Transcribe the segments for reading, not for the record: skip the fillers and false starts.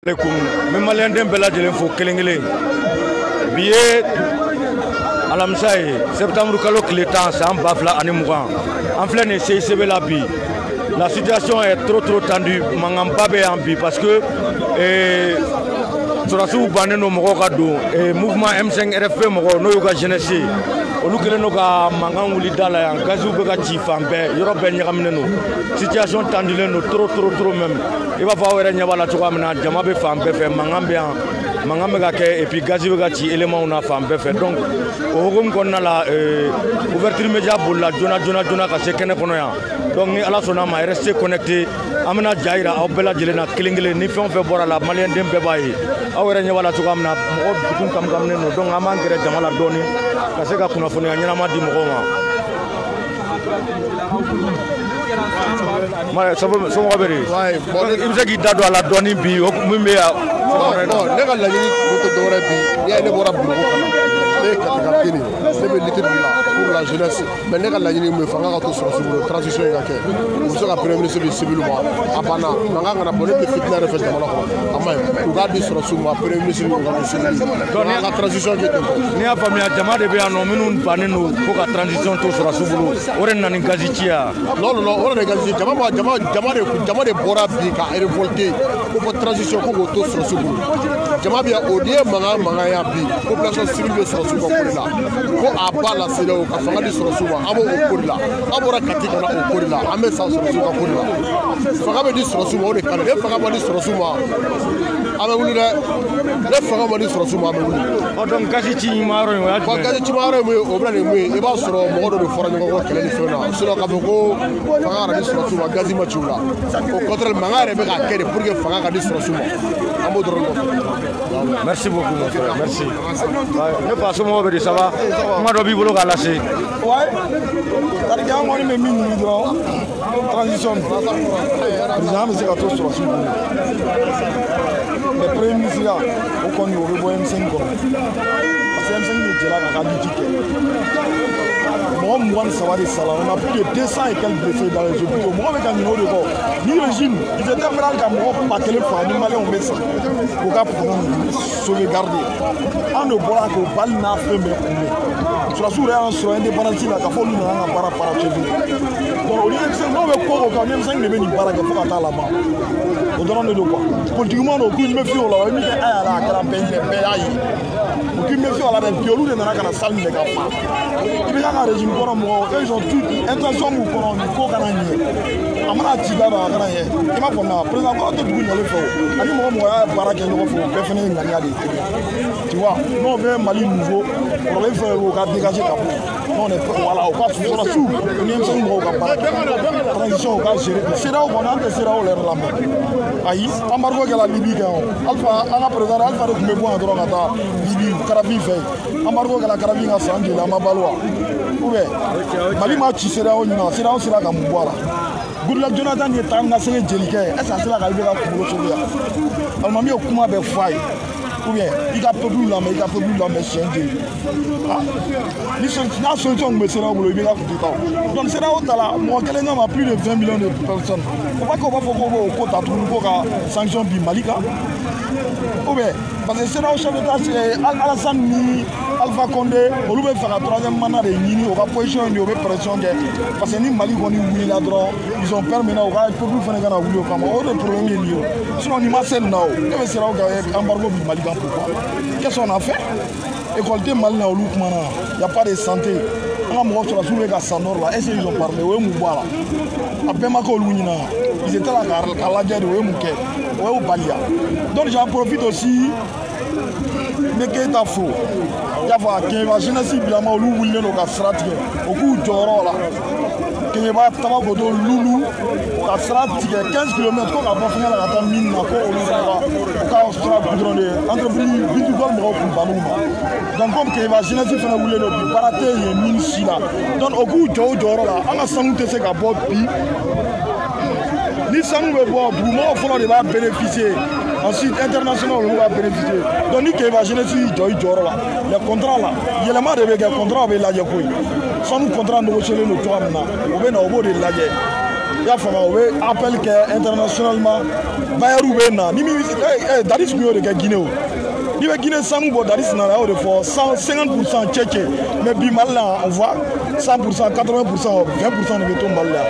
Même malien d'un bel adjelen faut kelengele. Billet alamsaï septembre kalo clétan c'est en bafla animouran. En plein essai c'est la bi. La situation est trop tendue. Mangamba be en bi parce que Sorasu bané no moko kado mouvement M5 RFP moko no yoga jeunesse. Olu kelen no ka mangan wuli dala yan gazu be ka ci fambe yoro be nyagamne no situation tendue no trop même. Il va falloir que nous ayons jama be fambe fe mangambe ka ke et puis gazi be ka ci élément on a fambe fe donc o hogum konna la ouverture média pour la jona ka se kene kono ya donc ni ala sona ma rester connecté amna jaira aw bela jelena kilingile ni fon fe bora la malien dem be bayi aw re nyawala to amna mo dukun kam ne no donc amangere jama la doni ka se ka kuna foni nyana ma di mo ma so mo beri il se ki dado ala doni bi o mumbe ya ne ka la ni ko do re bi ya ne bora bu ko le ka kini c'est le litre pour la jeunesse mais ne ka la ni me fanga ka to so transition ga ke o so ka premier ministre civil mo abana manga ngana bonne de fitna refet mo la ko amay ko ga di so mo premier ministre ko ga civil donc la transition ke ni a famia jama de be no minun banenu ko ka transition to so subulu ore nani gazitia non ore de gazi jama de bora bi ka révolter ko transition ko to so subulu jama bi o die manga ya bi population civile so suba ko la ko abala sele o ka fanga di so suba abo o ko la abora katika na o ko la ame sa so suba ko la fanga be di so suba o de kala e fanga ba di so suba ame wuli de le fanga ba di so suba ame wuli o donc kasi ci maro ya ko kasi ci maro mo o bla ne mo e ba so mo do fora ni ko kele ni fona so ka ko fanga ra di so suba gazi ma chula o contrôle mangare be ka kere pour que fanga ka di so suba amo do merci beaucoup mon frère merci ne passe mo be ça va moi do bi bolo ka lâcher ouais tari ga mo ni me min ni do transition président monsieur ka to so so le premier ministre là o ko ni o be bo M5 ko parce que M5 ni jela ka di ticket moi moi ça va sala on a plus de 200 et quelques blessés dans les hôpitaux moi avec un niveau de corps ni régime ils étaient prêts à moi pas téléphone ni malais on met ça pour ka sauvegarder en ne bola ko bal na fait mais sur sur en sur indépendance là ka fo ni na para chevi donc au lieu de ça on veut ko quand même 5 de ni para ka fo ka ta là-bas on donne de quoi politiquement on coup me fio là mi aya la kala pende be ayi on me fio là ben piolu de na ka salle de ka fa ibi ka régime ko mo ils ont tout intention mu ko ko kana ni amana ti da ba kana ye e ma ko na président ko to dugu nyale fo ani mo ya para ke no fo be fene ngania de tu vois non veut Mali nouveau pour les faire au cas dégager ka non on est voilà au cas sur la sous on aime ça mo ka para transition au cas gérer c'est là où on a c'est là où leur lambe ayi embargo ke la Libye ka alpha ala président alpha de me bon droit ata Libye Karabi fait embargo ke la Karabi nga sandi la mabalwa oube Mali ma ci c'est là où sera ka mboala Goodluck Jonathan est tanga sele jelike esa sela ka libera ko bolo soya almami o kuma be fay ou bien il a produit là mais il a produit là mais changé ah ni solution me sera bolo ibela ko tita donc c'est là où tala mo kele ngama plus de 20 millions de personnes on va ko ba fo ko ta tout ko ka sanction bi Malika ou bien parce que c'est là où chef d'état Alassane ni Alpha Condé on veut faire la troisième mandat de Nini on va position on veut pression parce que ni Mali on est là droit ils ont permis na on va pour vous faire gana wuli comme on est problème lié sinon ni marcel now que c'est là où embargo bi Mali pourquoi qu'est-ce qu'on a fait école de Mali na olu kuma na y a pas de santé on a mo sur la sous ga sanor là est-ce qu'ils ont parlé ouais mu boala après ma ko lu na ils étaient là à la guerre ouais mu ke ouais au balia donc j'en profite aussi mais que ta fou yafa ke va jeunesse bilama olu wuli no ka stratégie au coup joro là que va taba ko do lulu ka stratégie 15 km ko ka ba fanya la ta mine na ko olu ka stratégie drone entreprise bitu gol mo ko banuma donc comme que va jeunesse fana wuli no bi parate ye mine sila donc au coup joro là ana sangu te se ka bo bi ni sangu be bo bu mo folo de va bénéficier ensuite international on va bénéficier donc ni que va jeunesse joro là le contrat là yelema de be contrat be la je koy sans contrat négocier no to amna o be na o bo de la je y'a faamu o bɛ appel kɛ internationalement bayeru bɛ na ni min Dadis kun y'o de kɛ Guinée o n'i bɛ Guinée sanu bɔ Dadis nana a y'o de fɔ 150% cɛ mais bi Mali la on voit 100%, 80%, 20% de bɛ to Mali la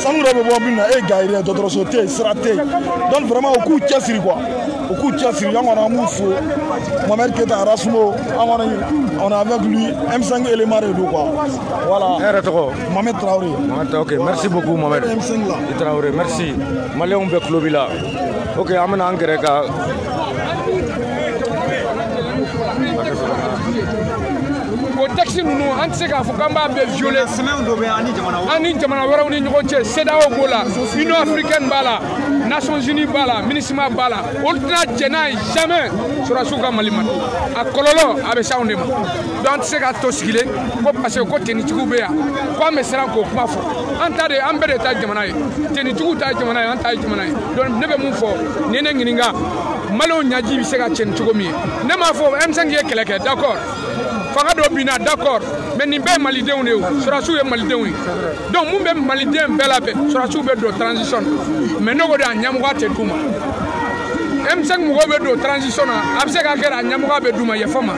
sanu dɔ bɛ bɔ min na e gars yɛrɛ dɔgɔtɔrɔso tɛ yen sira tɛ yen donc vraiment u k'u cɛsiri quoi u k'u cɛsiri an kɔni an b'u fo Mohamed Keita Arasumo an kɔni on est avec lui M5 élément de do quoi voilà. E yɛrɛ tɔgɔ Mohamed Traoré. Ok, merci beaucoup Mohamed. M5 la. Traoré, merci. Maliyɛnw bɛ tulo b'i la. Ok, an bɛna an gɛrɛ ka o texte ninnu an tɛ se k'a fɔ k'an b'a bɛɛ violer an ni jamana wɛrɛw ni ɲɔgɔn cɛ CEDEAO b'o la Union africaine b'a la Nations unies b'a la MINUSMA b'a la olu tɛna jɛ n'a ye jamais sɔrɔdasiw ka Mali ma a kɔlɔlɔ a bɛ se anw de ma donc an tɛ se k'a to sigilen ko parce que ko tenitigiw bɛ yan ko an bɛ siran k'o kuma fɔ an ta de an bɛɛ de ta jamana ye tenitigiw ta ye jamana ye an ta ye jamana ye donc ne bɛ mun fɔ ni ne ɲininka Maliw ɲaji bɛ se ka cɛni cogo min ye ne m'a fɔ M5 ye kɛlɛ kɛ d'accord fanga dɔ binna d'accord mais nin bɛɛ ye malidenw de ye o sɔrɔdasiw ye malidenw ye donc mun bɛ maliden bɛɛ labɛn sɔrɔdasiw bɛ don transition na mais ne ko de a ɲɛmɔgɔ tɛ d'u ma M5 mɔgɔw bɛ don transition na a bɛ se ka kɛ a ɲɛmɔgɔ bɛ d'u ma yafa ma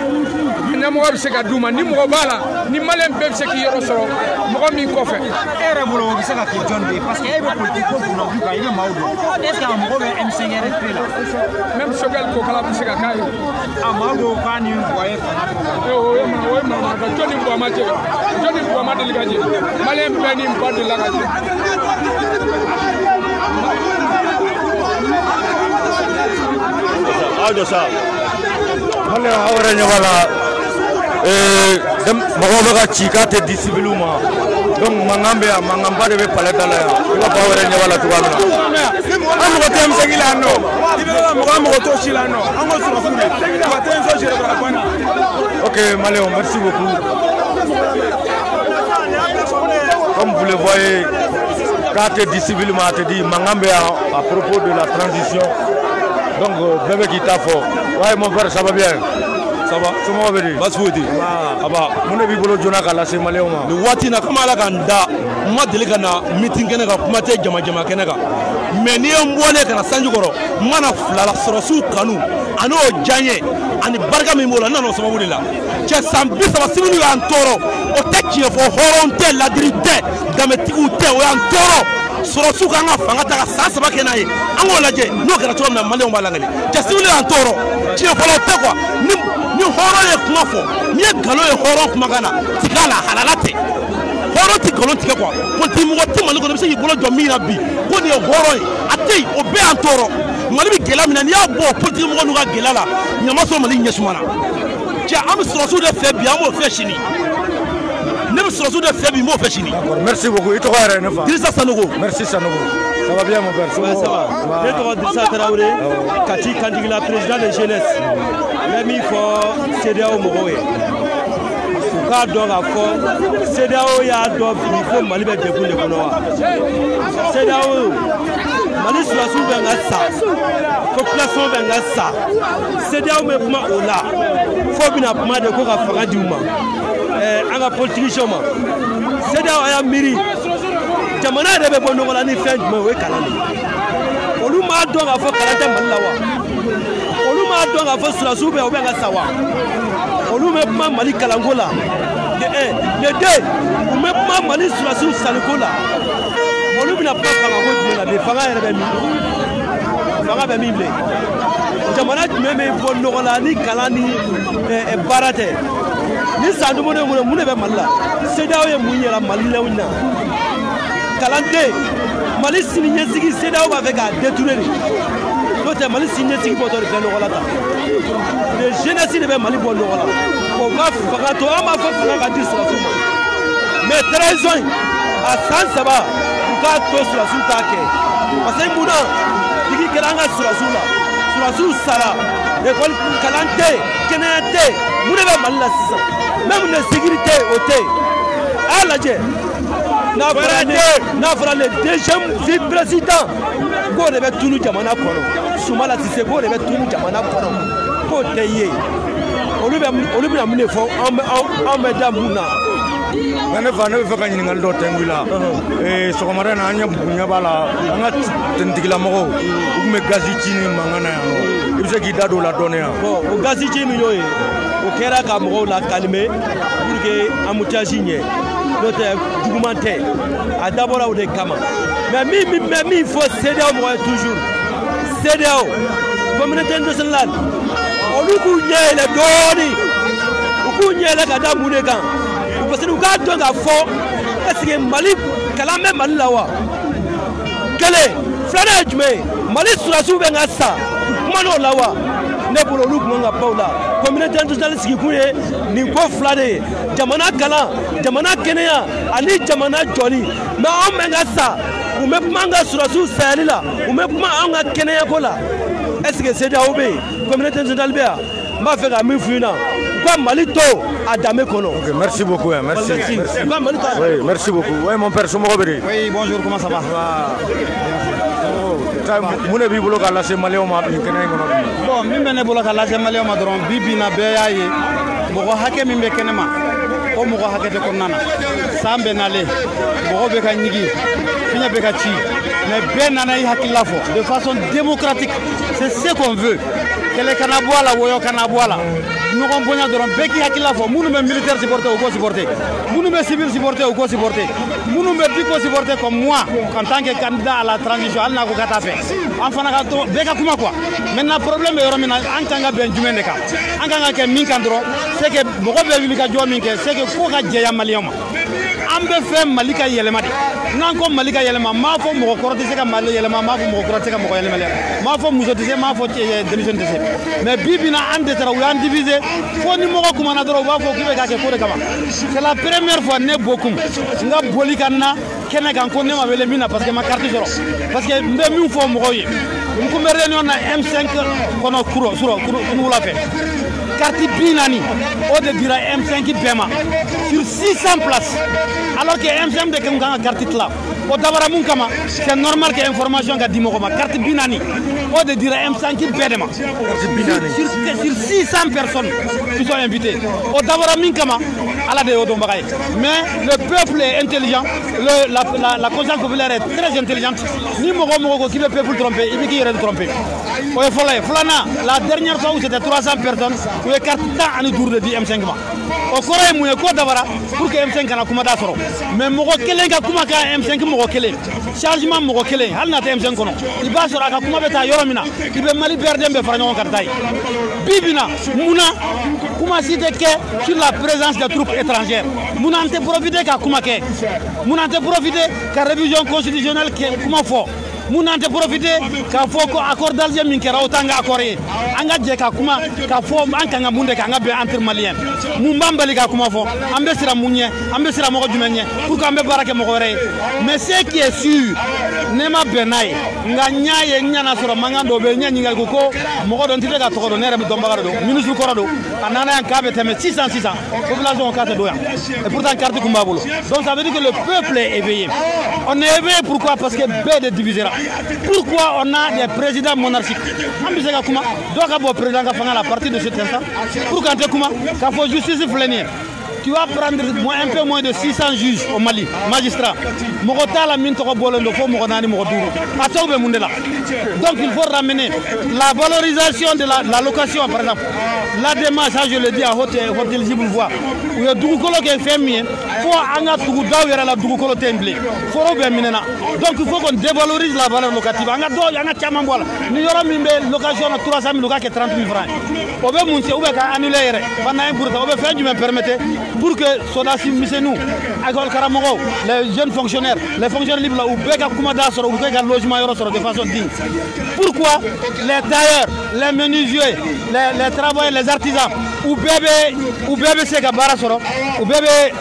ɲɛmɔgɔ bɛ se ka d'u ma ni mɔgɔ b'a la ni maliyɛn bɛɛ bɛ se k'i yɔrɔ sɔrɔ mɔgɔ min kɔfɛ. E yɛrɛ bolo o bɛ se ka kɛ jɔn de ye parce que e bɛ politique ko kunna kan i bɛ maaw dɔn est ce que a mɔgɔ bɛ M5 RFP la. même Choguel Kokala bɛ se ka k'a ye. a maaw dɔw k'a ni Buwaye fanga bɔ. o ye manamaka jɔn ni Buwama cɛ jɔn ni Buwama deli ka jɛ maliyɛn bɛɛ ni ba delila ka jɛ. Ajo sa Maliyɛnw aw yɛrɛ ɲɛ b'a la mɔgɔw bɛ ka ci k'a tɛ di civiliw ma donc mankan bɛ yan mankanba de bɛ palais da la yan i b'a fɔ aw yɛrɛ ɲɛ b'a la cogoya min na an mɔgɔ tɛ M5 la yan nɔ i bɛ ka mɔgɔ t'o si la yan nɔ an ko sɔrɔsiw de mɔgɔ tɛ M5 si la ka bɔ na. Ok Maliyɛnw, merci beaucoup. Comme vous le voyez, k'a tɛ di civil ma a tɛ di mankan bɛ yan à propos de la transition. Donc, bɛɛ bɛ k'i ta fɔ. Ouais, mon frère, ça va bien? Ça va? Somɔgɔw bɛ di? Baasi foyi tɛ yen. Aba, mun de b'i bolo joona k'a lase maliyɛnw ma? Nin waati in na komi Ala ka n da n ma deli ka na meeting kɛnɛ kan kuma tɛ jama kɛnɛ kan mais n'i ye n bɔlen ka na sanji kɔrɔ n mana fila la sɔrɔsiw kanu a n'o diya n ye ani barika min b'o la n nana o sababu de la cɛ san 30 civiliw y'an tɔɔrɔ o tɛ tiɲɛ fɔ hɔrɔnw tɛ ladiri tɛ danbetigiw tɛ o y'an tɔɔrɔ sɔrɔsiw k'an ka fanga ta ka san 3 kɛ n'a ye an k'o lajɛ n'o kɛra cogo min na maliyɛnw b'a laŋali cɛ civiliw y'an tɔɔrɔ tiɲɛ fɔlɔ tɛ quoi ni hɔrɔn ye kuma fɔ n'i ye nkalon ye hɔrɔn kumakan na tigɛ a la halala tɛ hɔrɔn tɛ nkalon tigɛ quoi politique mɔgɔ tɛ Mali kɔnɔ i bɛ se k'i bolo jɔ min na bi ko nin ye hɔrɔn ye a tɛ yen o bɛɛ y'an tɔɔrɔ Mali bɛ gɛlɛya min na n'i y'a bɔ politique mɔgɔ n'u ka gɛlɛya la ɲama sɔrɔ Mali ɲɛ suma na cɛ an bɛ sɔrɔsiw de fɛ bi an b'o fɛ sini ne bɛ sɔrɔsiw de fɛ bi n b'o fɛ sini. Merci beaucoup. I tɔgɔ yɛrɛ ne fa? Dirisa Sanogo. Merci Sanogo. Ça va bien mon père? Ouais, ça va. Ne tɔgɔ Dirisa Traoré Kati Kandigila président de jeunesse n bɛ min fɔ CEDEAO mɔgɔw ye u k'a dɔn k'a fɔ CEDEAO y'a dɔn bi ko Mali bɛ degun de kɔnɔ wa CEDEAO Mali sɔrɔsiw bɛ n ka sa population bɛ n ka sa CEDEAO bɛ kuma o la fo bɛna kuma de ko ka fanga di u ma an ka politiciens ma CEDEAO a y'a miiri jamana yɛrɛ bɛ bɔ nɔgɔ la ni fɛn jumɛn o ye kalan de ye olu m'a dɔn k'a fɔ kalan tɛ Mali la wa olu m'a dɔn k'a fɔ sɔrɔsiw bɛ u bɛ n ka sa wa olu bɛ kuma Mali kalanko la les deux u bɛ kuma Mali sɔrɔsiw saliko la olu bɛna kuma fangako jumɛn la bi fanga yɛrɛ bɛ min fanga bɛ min bilen jamana jumɛn bɛ bɔ nɔgɔ la ni kalan ni baara tɛ ni san dumuni kɔnɔ mun de bɛ Mali la CEDEAO ye mun yɛrɛ Malilenw na kalan tɛ Mali sini ɲɛsigi CEDEAO b'a fɛ k'a détourner de n'o tɛ Mali sini ɲɛsigi bɔtɔ de filɛ nɔgɔ la tan les jeunesse de bɛ Mali bɔ nɔgɔ la o ka fanga to an b'a fɔ fanga ka di sɔrɔsiw ma mais trahison a san 3 u k'a to sɔrɔsiw k'a kɛ parce que munna digi kɛra an ka sɔrɔsiw la sɔrɔsiw sara école kalan tɛ kɛnɛya tɛ mun de bɛ Mali la sisan même les sécurité o tɛ a y'a lajɛ n'a fɔra le deuxième vice-président k'o de bɛ tunu jamana kɔnɔ Sumala Sise k'o de bɛ tunu jamana kɔnɔ k'o tɛ ye olu bɛna mun de fɔ an bɛ da mun na ne fa ne bɛ fɛ ka ɲininkali dɔ tɛngu la sɔgɔmada na an ɲɛ buguɲɛ b'a la an ka tenitigilamɔgɔw u tun bɛ gazi ci ni mankan na yan nɔ i bɛ se k'i da don o la dɔɔnin yan. bon o gazi ci min y'o ye o kɛra ka mɔgɔw la calmer pour que embouteillage ɲɛ n'o tɛ juguman tɛ a dabɔra o de kama mais min fɔ CEDEAO mɔgɔ ye toujours CEDEAO communauté internationale olu k'u ɲɛ yɛlɛ dɔɔnin u k'u ɲɛ yɛlɛ ka da mun de kan parce que u k'a dɔn k'a fɔ est-ce que Mali kalan bɛ Mali la wa kelen filanan ye jumɛn ye Mali sɔrɔdasiw bɛ ka sa u kuman'o la wa ne bolo olu kun kan ka ban o la communauté internationale sigikun ye nin ko fila de ye jamana kalan jamana kɛnɛya ani jamana jɔli mais anw bɛ ka sa u bɛ kuma an ka sɔrɔdasiw sayali la u bɛ kuma an ka kɛnɛyako la est-ce que CEDEAO bɛ yen communauté internationale bɛ yan n b'a fɛ ka min f'u ɲɛna u ka Mali to a danbe kɔnɔ. Ok, merci beaucoup. Merci. Oui, merci beaucoup. Oui, mon père, somɔgɔw bɛ di? Oui, bonjour, comment ça va? Mun de b'i bolo ka lase maliyɛnw ma nin kɛnɛ in kɔnɔ bi? Bon, min bɛ ne bolo ka lase maliyɛnw ma dɔrɔn bi bi na bɛɛ y'a ye mɔgɔ hakɛ min bɛ kɛnɛ ma o mɔgɔ hakɛ tɛ kɔnɔna na san bɛ nalen mɔgɔw bɛ ka ɲigi fiɲɛ bɛ ka ci mais bɛɛ nana i hakilila fɔ de façon démocratique c'est ce qu'on veut kɛlɛ kana bɔ a la wɔyɔ kana bɔ a la ɲɔgɔn bonya dɔrɔn bɛɛ k'i hakilila fɔ minnu bɛ militaire supporter u k'o supporter minnu bɛ civil supporter u k'o supporter minnu bɛ diko supporter comme moi en tant que candidat à la transition hali n'a ko ka taa fɛ an fana ka to bɛɛ ka kuma quoi maintenant problème bɛ yɔrɔ min na an kan ka bɛn jumɛn de kan an kan ka kɛ min kan dɔrɔn c'est que mɔgɔ bɛ wuli ka jɔ min kɛ c'est que ko ka jɛya maliyɛnw ma an bɛ fɛ Mali ka yɛlɛma de n'an ko Mali ka yɛlɛma m'a fɔ mɔgɔ kɔrɔ tɛ se ka Mali yɛlɛma m'a fɔ mɔgɔ kɔrɔ tɛ se ka mɔgɔ yɛlɛma m'a fɔ muso tɛ se m'a fɔ denmisɛnnin tɛ se mais bi bi na an de taara u y'an diviser fo ni mɔgɔ kumana dɔrɔn u b'a fɔ k'i bɛ k'a kɛ ko de kama c'est la première fois ne bokum n ka boli ka na kɛnɛ kan ko ne ma wele min na parce que ma carte sɔrɔ parce que n bɛ min fɔ mɔgɔw ye n kun bɛ réunion na M5 kɔnɔ Kunugula fɛ carte bi naani o de dira M5 bɛɛ ma sur 600 places alors que M5 de kan ka carte tila o dabara mun kama c'est normal que information ka di mɔgɔ ma carte bi naani o de dira M5 bɛɛ de ma sur 600 personnes qui sont invitées o dabara min kama ala de y'o dɔnbaga ye mais le peuple est intelligent la conscience populaire est très intelligente ni mɔgɔ mɔgɔ ko k'i bɛ peuple tromper i bɛ k'i yɛrɛ tromper o ye fɔlɔ ye filanan la dernière fois où c'était 300 personnes u ye carte 15 de di M5 ma o kɔrɔ ye mun ye ko dabara pour que M5 kana kuma da sɔrɔ mais mɔgɔ kelen ka kuma ka M5 mɔgɔ kelen changement mɔgɔ kelen hali n'a tɛ M5 kɔnɔ i b'a sɔrɔ a ka kuma bɛ taa yɔrɔ min na i bɛ Mali bɛrɛden bɛɛ fara ɲɔgɔn kan ka taa ye bi bi na mun na kuma si tɛ kɛ sur la présence des troupes étrangères mun na an tɛ profiter ka kuma kɛ mun na an tɛ profiter ka révision constitutionnelle kɛ kuma fɔ mun na an tɛ profiter k'a fɔ ko accord d'Alger min kɛra o t'an ka accord ye an ka jɛ ka kuma k'a fɔ an kan ka mun de kɛ an ka bɛn entre maliyɛn mun b'an bali ka kuma fɔ an bɛ siran mun ɲɛ an bɛ siran mɔgɔ jumɛn ɲɛ pour que an bɛ baara kɛ mɔgɔ wɛrɛ ye mais ce qui est sûr ne ma bɛn n'a ye nka n y'a ye n ɲana sɔrɔ mankan dɔ bɛ yen n ɲɛ ɲininkali ko mɔgɔ dɔ n tɛ se ka tɔgɔ dɔn ne yɛrɛ bɛ dɔnbaga de don ministre kɔrɔ don a nana yan k'a bɛ tɛmɛ 600 population k'a tɛ don yan et pourtant carte kun b'a bolo donc ça veut dire que le peuple est éveillé on est éveillé pourquoi parce que bɛɛ de divisera pourquoi on a des présidents monarchiques an bɛ se ka kuma dɔw ka bɔ président ka fanga la à partir de cet instant pour qu'an tɛ kuma k'a fɔ justice filɛ nin ye tu vas prendre un peu moins de 600 juges au Mali, magistrats. Mɔgɔ t'a la min tɔgɔ bɔlen don fo mɔgɔ 4 mɔgɔ 5 a tɔw bɛ mun de la donc il faut ramener la valorisation de la location par exemple la démarche ça je le dis à haute intelligible voix u ye dugukolo kɛ fɛn min ye fo an ka tugudaw yɛrɛ la dugukolo tɛ yen bilen foro bɛ minɛna donc il faut qu'on dévalorise la valeur locative an ka caman bɔ a la ni yɔrɔ min bɛ location na 300 000 u k'a kɛ 30 000 francs o bɛ mun cɛ ou bien ka annuler yɛrɛ pendant un bout de temps o bɛ fɛn jumɛn permettre pour que sodasi misɛnninw école karamɔgɔw les jeunes fonctionnaires les fonctionnaires libres là u bɛɛ ka kuma da sɔrɔ u bɛɛ ka logement yɔrɔ sɔrɔ de façon digne pourquoi les tailleurs les menuisiers les travailleurs les artisans u bɛɛ bɛ se ka baara sɔrɔ u bɛɛ bɛ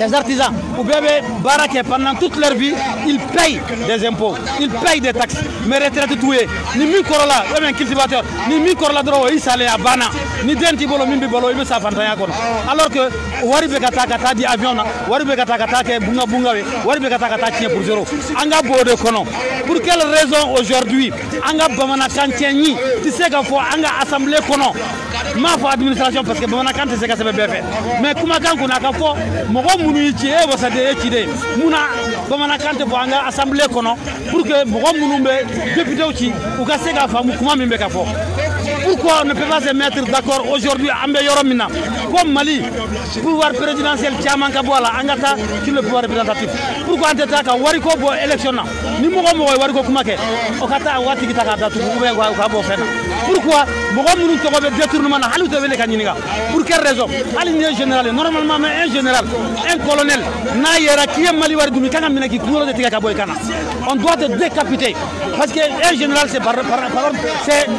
les artisans ou bien baraké pendant toute leur vie ils payent des impôts ils payent des taxes mais retraite tout est ni mi korola ou bien cultivateur ni mi korola dro yi salé à bana ni denti bolo mimbi bolo ibe sa fantanya kono alors que wari be kata di avion na wari be kata ke bunga we wari be kata tien pour zéro anga bode kono pour quelle raison aujourd'hui anga bamana kantieni tu sais qu'il faut anga assemblée kono ma fa administration parce que bamana kan te se ka se be fait mais kuma kan ko na ka fo mo munu ci e wasa de ci de muna bamana kante bo anga assemblée kono pour que mo munu be député ci ou ka sega famu kuma mimbe ka fo. Pourquoi on ne peut pas se mettre d'accord aujourd'hui ambe yoromina comme Mali pouvoir présidentiel tiaman ka bola angata sur le pouvoir représentatif. Pourquoi anteta ka wari ko bo élection na ni mo wari ko kuma ke o kata wati kitaka datu ko be ka bo fena. Pourquoi mo munu to ko be détournement na halu to vele kanyiniga pour quelle raison ali ni général normalement mais un général un colonel na yera qui est Mali wari dumi kanga mina ki kulo de tika ka boy kana on doit te décapiter parce que un général c'est par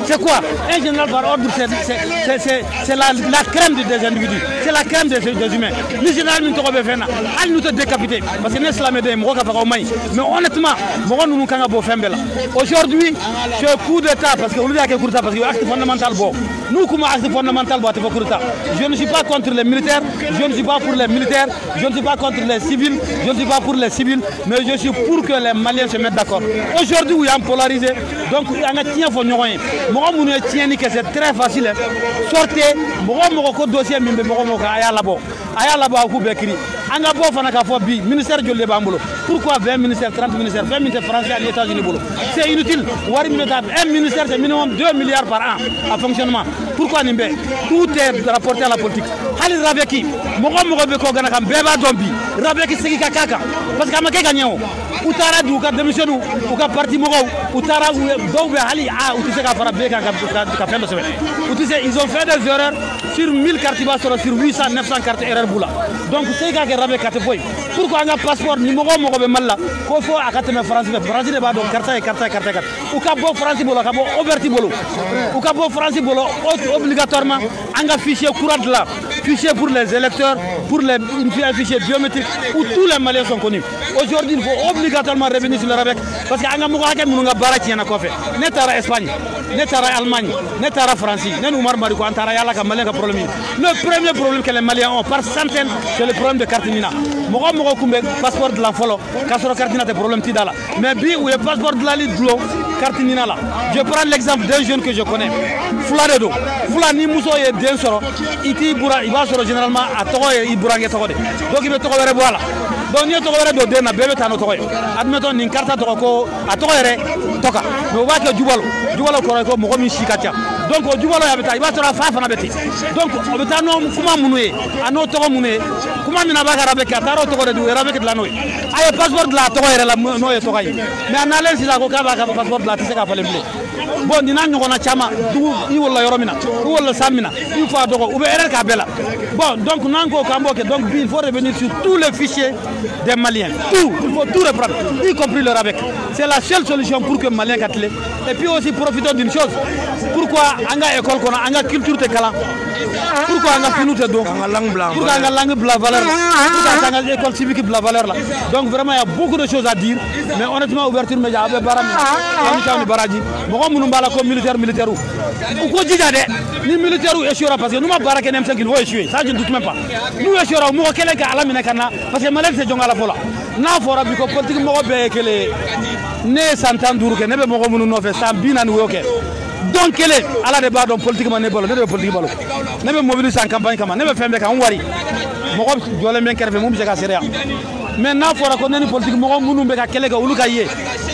c'est quoi un général par ordre c'est la crème des individus c'est la crème des humains le général min to ko be fena ali nous te décapiter parce que l'islam de mo ka fa ko may mais honnêtement mo nous kanga bo fembela aujourd'hui ce coup d'état parce que on lui a que coup d'état parce que acte fondamental bon nous comme acte fondamental bon te coup d'état je ne suis pas contre les militaires je ne suis pas pour les militaires je ne suis pas contre les civils je ne suis pas pour les civils mais je suis pour que les Maliens se mettent d'accord aujourd'hui où il y a polarisé donc il y a tien fo ñoy mo munu tieni que c'est très facile sortez mo ko dossier mimbe mo ko aya labo ku bekri anga bo fana ka fo bi ministère jolle bambulo pourquoi 20 ministères 30 ministères 20 ministères français à les États-Unis bolo c'est inutile wari militaire un ministère c'est minimum 2 milliards par an à fonctionnement pourquoi nimbe tout est rapporté à la politique hali rabeki mo be ko gana kam beba dombi rabeki sigi kaka parce que amake gagnéo utara du ka démissionnu ou ka parti mo utara do be hali ou tu sais ka fara be ka fendo sebe ou tu sais ils ont fait des erreurs sur 1000 cartes sur 800 900 cartes erreur bula donc c'est ka rabe kate boy pourquoi nga passeport ni mo be malla ko fo akate me France de ba do carte ou ka bo France bolo ka bo overti bolo ou ka bo France bolo obligatoirement anga fichier courant là fichier pour les électeurs pour les fichier biométrique où tous les Maliens sont connus aujourd'hui il faut obligatoirement revenir sur le RABEC parce que anga mo ka mu nga baraki na ko fe netara Espagne netara Allemagne netara France nen Oumar Mariko antara yalla ka Malien ka problème le premier problème que les Maliens ont par centaines c'est le problème de carte mina mo kumbe passeport de la folo kasoro carte mina te problème ti dala mais bi où le passeport de la li dlo carte mina là je prends l'exemple d'un jeune que je connais Fuladedo Fulani muso ye den soro iti bura iba soro généralement a togo e iburange togo de donc ibe togo were boala donc ni togo were do de na bebe tano togo admettons ni carte togo ko a togo were toka mais ba ke jubalo ko mo mi shikatia donc o jubalo ya beta iba soro fa na beti donc o beta no kuma munuye ano togo munuye kuma mina ba garabe ka taro togo de du rabe ke la noy ay passeport de la togo were la no ye togo mais analyse si la ko ka ba ka passeport de la tise ka fale blé bon dina ñogona chama du i wala yoromina du wala samina il faut dogo ou erreur ka bela bon donc nango kamboke donc il faut revenir sur tous les fichiers des Maliens tout il faut tout reprendre y compris le RABEC c'est la seule solution pour que Maliens katlé et puis aussi profitons d'une chose pourquoi anga école kono anga culture te kala pourquoi anga finu te do pourquoi anga langue bla valeur pourquoi anga école civique bla valeur là donc vraiment il y a beaucoup de choses à dire mais honnêtement ouverture média abe baram ami tawni baraji mo munu bala ko militaire ou ko dija de ni militaire ou échouera parce que nous ma barake nem 5 il va échouer ça je ne doute même pas nous échouera mo kelen ka ala mina kana parce que malek se jonga la fola na fora bi ko politique mo be kele ne santandour ke ne be mo munu no fe sa binan woke donc kele ala de ba don politique man ne bolo ne be politique bolo ne be mobiliser en campagne kama ne be fembe ka on wari mo ko jole men kerfe mum je ka seria mais na fora ko neni politique mo munu be ka kele ka uluka ye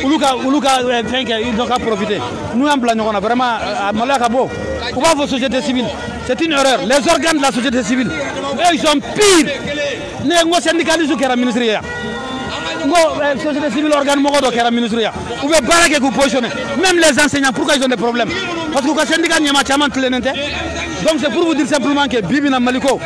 uluka fenke il doit profiter nous en plan on a vraiment malaka bo ou pas vos sociétés civiles c'est une erreur les organes de la société civile eux ils sont pires ne ngo syndicalisme kera ministère ngo société civile organe mo do kera ministère ou be barake ko positionner même les enseignants pourquoi ils ont des problèmes parce que le syndicat nyama chaman tlenente donc c'est pour vous dire simplement que Bibina Maliko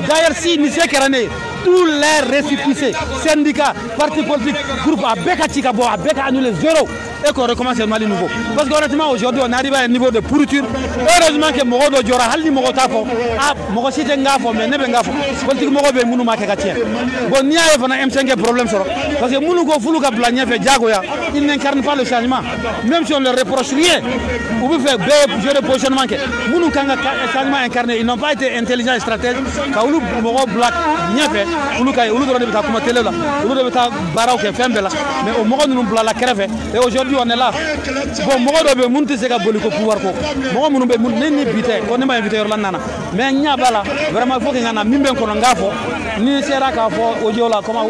d'ailleurs si ni c'est kerané tous les récépissés syndicats partis politiques groupe à Beka Chikabo à Beka annulé zéro et qu'on recommence le Mali nouveau parce qu'honnêtement aujourd'hui on arrive à un niveau de pourriture heureusement que Morodo Diora Halni Morotafo ah Morosite Ngafo mais Nebe Ngafo politique Morobe Mounou Makatien bon nia e fana M5 problème soro parce que Mounou go Fuluka Blagna fait Diagoya il n'incarne pas le changement même si on le reproche rien ou vous fait jeu de positionnement que Mounou Kanga changement incarné ils n'ont pas été intelligents et stratèges Kaoulou Moro Black Niafe Uluka Ulu de ta kuma tele là Ulu de ta barao ke fembela mais au Moro nous la crève et aujourd'hui on est là bon Moro be munti se ka boliko pouvoir ko Moro munu be mun ni bité ko ne ma invité yor la nana mais nya bala vraiment faut que ngana mimbe ko ngafo ni sera k'a fɔ audio la comment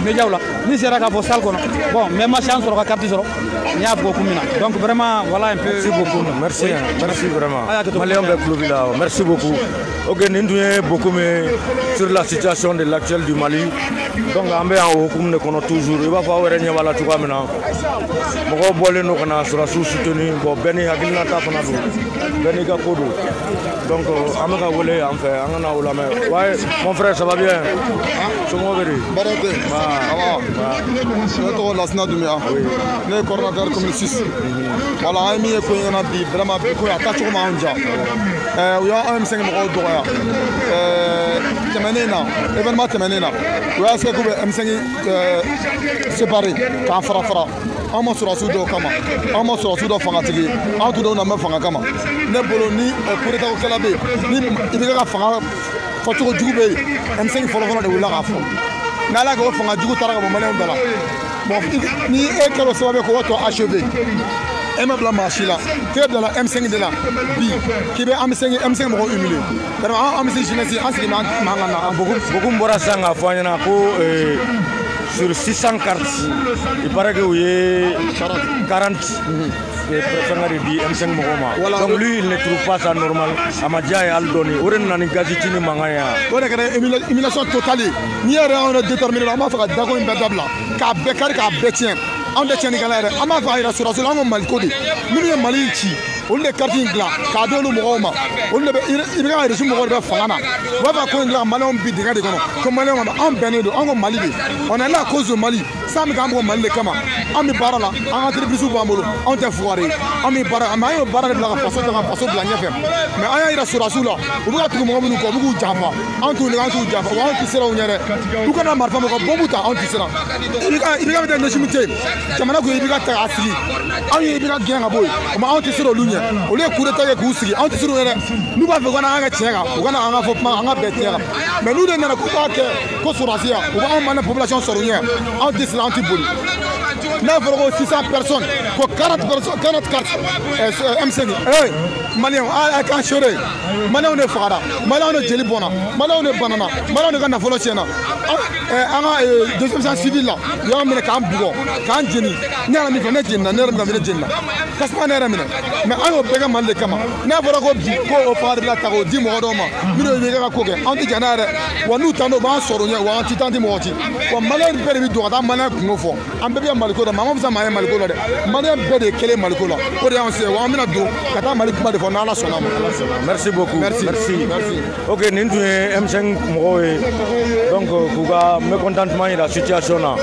médiaw la ni sera k'a fɔ salle kɔnɔ bon mais ma chance sɔrɔ ka carte sɔrɔ n y'a beaucoup min na donc vraiment voilà un peu. Merci beaucoup merci merci vraiment Malien bɛ kulo b'i la merci beaucoup ok nin tun ye beaucoup mais sur la situation de l'actuel du Mali donc an bɛ yan o hukumu de kɔnɔ toujours i b'a fɔ aw yɛrɛ ɲɛ b'a la cogoya min na mɔgɔw bɔlen don ka na sɔrɔdasiw soutenir bon bɛɛ ni hakilinata fana don bɛɛ n'i ka ko don donc an bɛ ka wele yan fɛ an ka na o lamɛn ouais mon frère ça va bien somɔgɔw bɛ di baara tɛ ne tɔgɔ Lasina Dumbuya ne ye coordonnateur commune 6 voilà an ye min ye ko in ɲɛna bi vraiment bi ko a taacogo ma anw diya u y'an M5 mɔgɔw dɔgɔya tɛmɛnen na événement tɛmɛnen na u y'a se k'u bɛ M5 séparer k'an fara fara an ma sɔrɔdasiw dɔw kama an ma sɔrɔdasiw dɔ fangatigi an tun denw na mɛ fanga kama ne bolo ni coup d'état kɛla bɛ yen ni i bɛ ka fanga fɔcogo jugu bɛ yen M5 fɔlɔfɔlɔ de wulila k'a fɔ n'ala k'o fanga jugu taara ka bɔ maliyɛnw da la bon ni e kɛra o sababu ye k'o tɔ achevé e ma bila maa si la f'e bilala M5 de la bi k'i bɛ M5 mɔgɔw humilier vraiment an bɛ se jeunesse an sigi man ka na beaucoup bɔra sisan k'a fɔ an ɲɛna ko sur 600 cartes il paraît que vous avez 40 préférant de dire M5 Mogoma. Donc lui il ne trouve pas ça normal. Amadja et Aldoni, on a une gazitine mangaya. On a une élimination totale. Ni on a déterminé la mafia d'ago une bedabla. Ka bekar ka betien. On détient les galères. On a fait la sur on mal codé. Nous Mali chi. On les cartines là. Cadeau le Mogoma. On le il va résumer Mogoma Fana. On va qu'on la Malon bidiga de comme Malon en Benedo en Mali. On est là à cause de Mali. Ça me gambo Mali kama. On me parle là. On a tribu sous Bambolo. On te foiré. On me parle. On me parle de la façon de la nièce. Mais on a sur la soula. On va tout le monde nous comme vous Java. On tourne tout Java. On qui sera on est. Tout qu'on a marqué mon bon on qui sera. Il va mettre des chimités. Jamana ko il va ta asili. On il va gagner à boy. On qui sera l'union. On les coups de taille kusi. On qui sera nous va faire on a tchera. On a un fopement on a bêtera. Mais nous on a quoi que ko sur Asia. On va on la population sur l'union. On dit cela anti-boli. 9,600 personnes pour 40 cartes M5. Hey, Malien, à Kanchore, Malien on est Fara, Malien on est Jelibona, Malien on est Banana, Malien on est Gana Folosiana. Deuxième sens civil là, il y a un mec à Ambourg, quand Jenny, n'a mis un engine, n'a pas vu le Jenna. Caspa n'a jamais. Mais on va mal de Kama. N'a pas au Fara de la Taro, 10 mois d'homme, nous ne verra qu'aucun. Anti-Canard, ou nous t'en avons sur ou anti-tant de Morti. Ou Malien Péri doit Malien Kumofo. Un bébé Malcola, maman vous a maillé Malcola. Malien Péri, quel est Malcola? Merci beaucoup. Merci. Ok, nous sommes M5 Mogoé. Donc, Kouga, mécontentement de la situation là.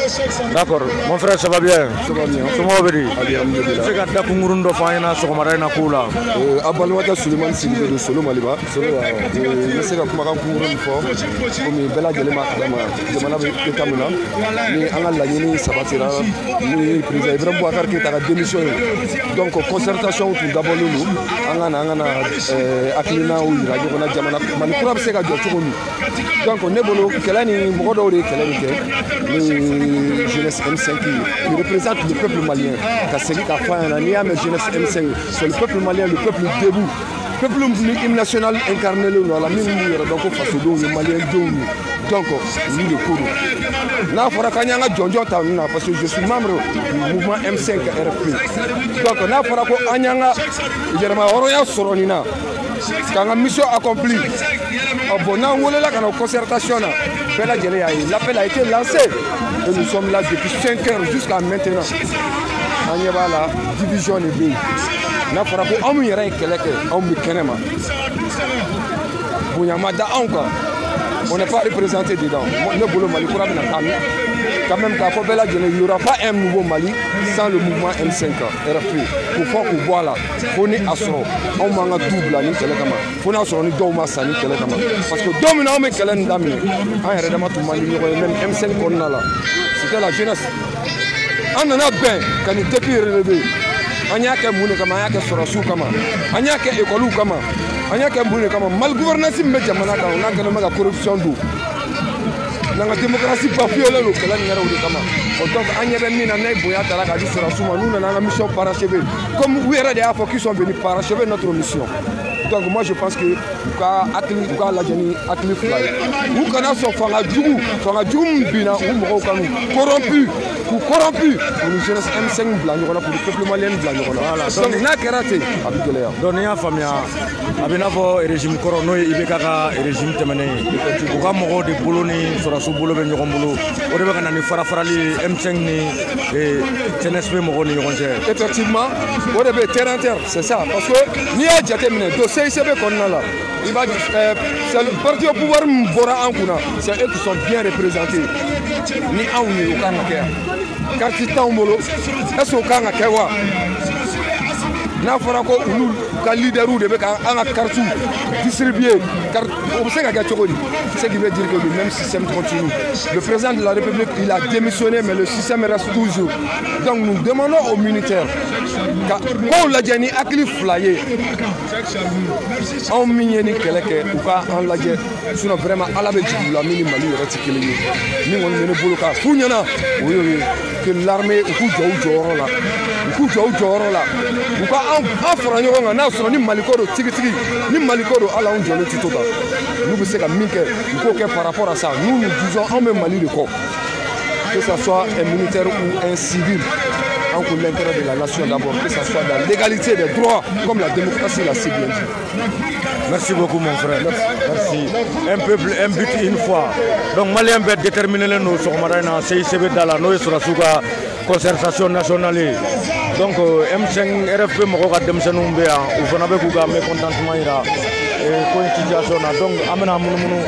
D'accord. Mon frère, ça va bien? Ça va bien. Comment vous allez? C'est que tu as Kungurundo Fayna, Sokomarena Kula. Abalwata Suleiman Sylvie de Solo Maliba. Solo, je sais que Kumaran Kungurundo fort. Comme Bella Gelema, Jamana Kamuna. Mais Anna Lagini Sabatira. Ni président Ibrahim Bouakar qui est à la démission. Donc, concertation pour d'abord nous. Angana Akilina ou Radio Kona Jamana. Manikura Sega Djokoni. Donc, on est bolo, Kelani, Mogodori, le jeunesse M5 qui représente le peuple malien. Kasseli Kafana, Nia, mais jeunesse M5. C'est le peuple malien, le peuple debout. Le peuple hymne national incarné le la même donc face au dos, le malien debout. Donc, nous le courons. Là, il faudra qu'on ait un Djonjo Taouna parce que je suis membre du mouvement M5 RFP. Donc, là, il faudra qu'on ait un Soronina. Quand la mission accomplie, la concertation, l'appel a été lancé. Et nous sommes là depuis 5 heures jusqu'à maintenant. On y va là, division des pays. Là, il faudra qu'on ait un on n'est pas représenté dedans. Quand même, il n'y aura pas un nouveau Mali sans le mouvement M5 RFP. Pour faire qu'on voit là, on est à Soro. On m'a double à Nikelekama. On a Soro, on a Sani Kelekama. Parce que dominant, on est Kelen Damine. On est réellement tout Mali, même M5 qu'on a là. C'était la jeunesse. On en a bien quand il était plus relevé. On y a qu'un moune comme on y a qu'un Sorosou comme on y a qu'un écolou comme on y a qu'un moune comme mal gouvernance, mais on a qu'un corruption d'eau. nanga démocratie bafouée lo kala ni yɛrɛ o de kama donc an ɲɛ bɛ min na n'a ye bonya ta la k'a di sɔrɔsiw ma n'u nana an ka mission parachever comme u yɛrɛ de y'a fɔ qu'ils sont venus parachever notre mission donc moi je pense que u ka lajɛ ni hakili fila ye u kana sɔn fanga jugu min binna u mɔgɔw kanu k'u corrompu k'u ni jeunesse M5 bila ɲɔgɔn na k'u ni peuple malien bila ɲɔgɔn na donc n'a kɛra ten a bɛ gɛlɛya. donc n'i y'a faamuya a bɛ n'a fɔ régime kɔrɔ n'o ye IBK ka régime tɛmɛnen ye u ka mɔgɔw de bolo ni sɔrɔsiw bolo bɛ ɲɔgɔn bolo o de bɛ ka na ni farafarali ye M5 ni CNSP mɔgɔw ni ɲɔgɔn cɛ. effectivement o de bɛ terrain terre c'est ça parce que n'i y'a jateminɛ don CICB kɔnɔna la i b'a c'est le parti au pouvoir min bɔra an kunna c'est eux qui sont bien représentés ni anw ye o kan ka kɛ yan carte t'anw bolo est-ce que o kan ka kɛ wa n'a fɔra ko olu ka leaderw de bɛ ka an ka carte distribuer o bɛ se ka kɛ cogo di ce qui veut dire que le même système continue le président de la République il a démissionné mais le système reste toujours donc nous demandons aux militaires ka kow lajɛ ni hakili fila ye anw min ye ni kɛlɛ kɛ u ka an lajɛ sinon vraiment ala bɛ jigin u la min ni Mali yɛrɛ tɛ kelen ye min kɔni bɛ ne bolo k'a f'u ɲɛna o y'o ye que l'armée u k'u jɔ u jɔyɔrɔ la u ka an fara ɲɔgɔn kan n'a sɔrɔ ni Maliko don tigitigi ni Maliko don ala anw jɔlen tɛ to kan n'u bɛ se ka min kɛ u k'o kɛ par rapport à ça nous nous disons anw bɛ Mali de kɔ que ça soit un militaire ou un civil en pour l'intérêt de la nation d'abord, que ce soit dans l'égalité des droits, comme la démocratie l'a si bien dit. Merci beaucoup mon frère. Merci. Un peuple, un but une fois. Donc Malien va déterminer nous sur Marina, CICB dans la noix sur la souka concertation nationale. Donc M5 RFP Mokoka Demsenumbea, ou Fonabe Kuga, mais contentement ira et situation. Donc amena munu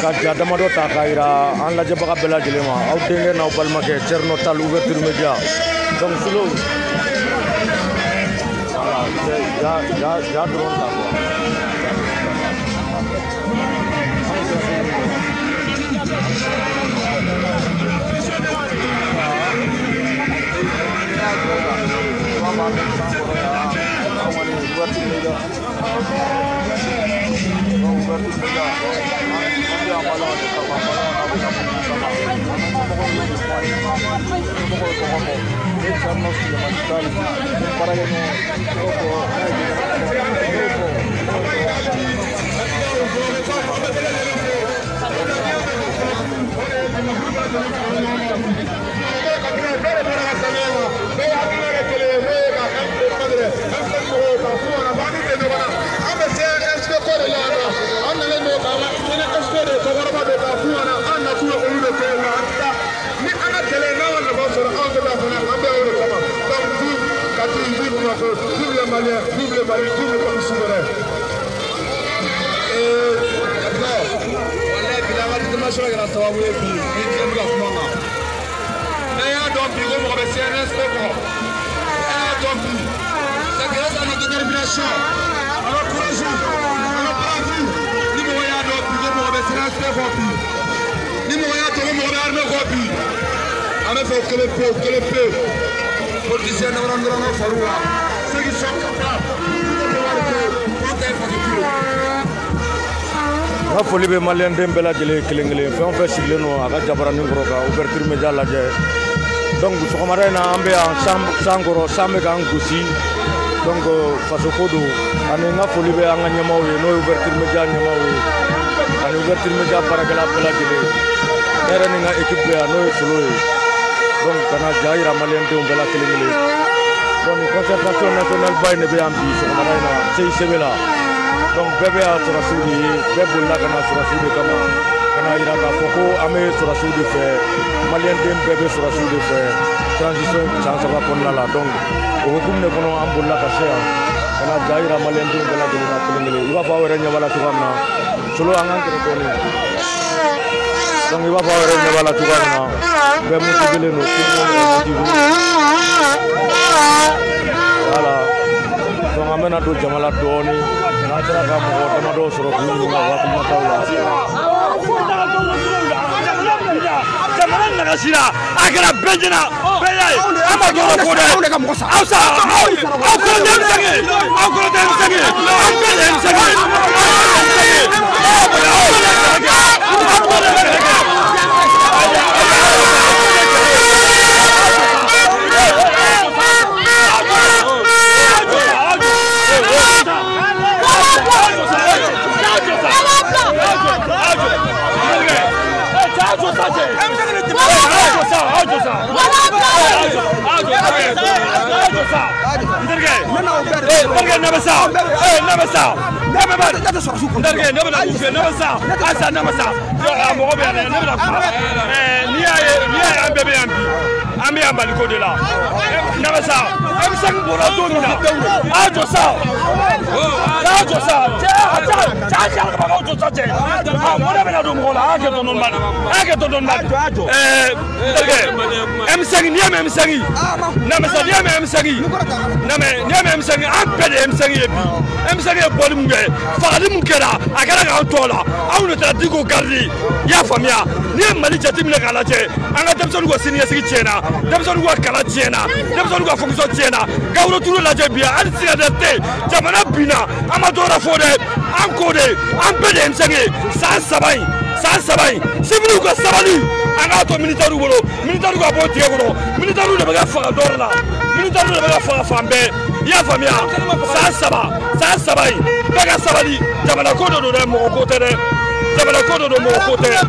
Kaja Damado Takaira, en la Jabaka Bella Dilema, Outdele na Palmake, Chernotal, ouverture média. Donc solo. Ya drone là. Vive les Maliens, vive les Mali, vive le peuple souverain. C'est grâce à notre détermination, à notre courage, à notre braverie. Nous voyons notre plus de politiciens ne rendront pas ceux qui sont capables de pouvoir nga foli be malien dem bela jele kelengele fe on fe sigle no aga jabara ni ngoroka ouverture media la je donc sokomara na ambe en sangoro sambe ga ngusi donc faso kodo ane nga foli be anga nyamaw ye no ouverture media nyamaw ye ane ouverture media paragala bela jele era ni nga équipe be no solo ye donc kana jaira malien dem bela kelengele donc concertation nationale bay ne be ambi sokomara na sey sebela donc bébé a surasudi bébé la kana surasudi kama kana ira ka foko ame surasudi fe malien dem bébé surasudi fe transition chance ba kon la donc o kum ne kono ambulla ka shea kana jaira malien dem bela de na kulingile iba fa wara nyawala tukamna solo angan ko ni donc iba fa wara nyawala tukamna be mu tibele no voilà donc amena do jamala doni Natara kamu kau do suruh guru ngawa kamu tahu lah. Jangan nak sila, agar benjina, bejai. Apa kau kau dah? Awsa, awak kau dah sakit, awak kau dah sakit, awak dah sakit. ndarge namasa namasa namaba ndarge nabada ufe namasa asa namasa mo be ne nabada ni ay ambe be ambi ambali ko de la namasa am sang bora do na ajo sa cha ba ko to sache mo na be na do mo la ake to non mal ndarge am sang ni am sangi namasa ni am sangi name ni am sangi ambe de am sangi ebi am sangi boli mu be faali mu kera akara ka to la awu ne ta digo gardi ya famia ni mali jati mi kala je anga demson go sini sigi chena demson go kala chena demson go fonction chena gawro turu la je bia al sina de te jamana bina amadora fode ankode ambe de am sangi sa sabai sibiru go sabali anga to militaire go bo tiego militaire de baga fa dorla militaire de baga fa fambe ya famia sa sabai baga sabali jamana ko do de mo ko tere jamana ko do mo ko tere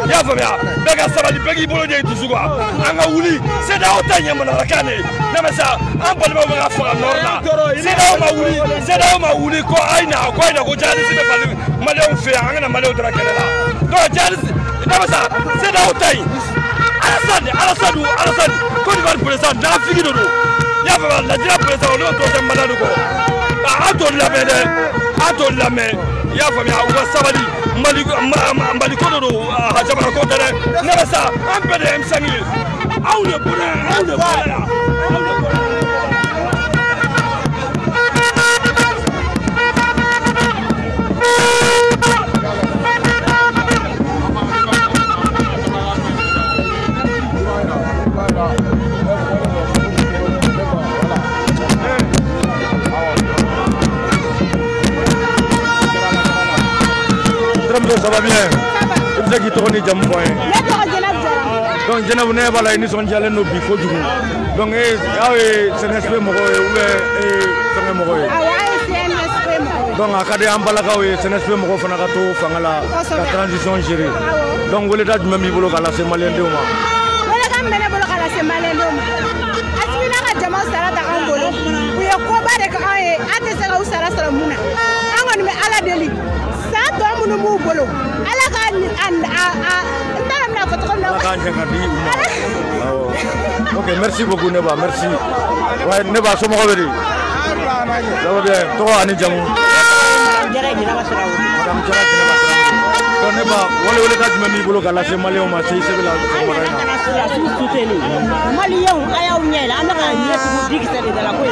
ya famia baga sabali bagi bolo de tusuga anga wuli c'est da otanya mo na kane na masa ambali baga fa dorla c'est da ma wuli ko aina ko jali sibe bali maleu fe anga na maleu dra kenela do jali na masa c'est da otanya Alassane Côte d'Ivoire président na figi dodo ya fa la dira président lo to dem maladu ko ato la me ya fa mi awa sabali mali ko dodo ha jabara ko tere na sa ampede em sangi awle bura ça va bien. Il faut qu'il tourne jam point. Donc je n'ai pas la émission de nos bifo du coup. Donc c'est un esprit moro donc akade ambalaka we c'est un esprit moro fana ka to fangala la transition gérée. Donc vous l'état même bolo kala c'est malien de moi. Wala kam mena bolo kala c'est malien de moi. Asmina ka jama sara ta kan bolo. Ku ya ko bare ka ay ate sara usara sara muna. Angoni me ala deli. Bolo ala kan ndam na foto na ok merci beaucoup Neba merci ouais Neba so mo ko beri ça va bien to ani jamu madame jara Neba to Neba wala ka juma mi bolo kala se malien ma se se la malien ayaw nyela anaka nyetu digisa de la ko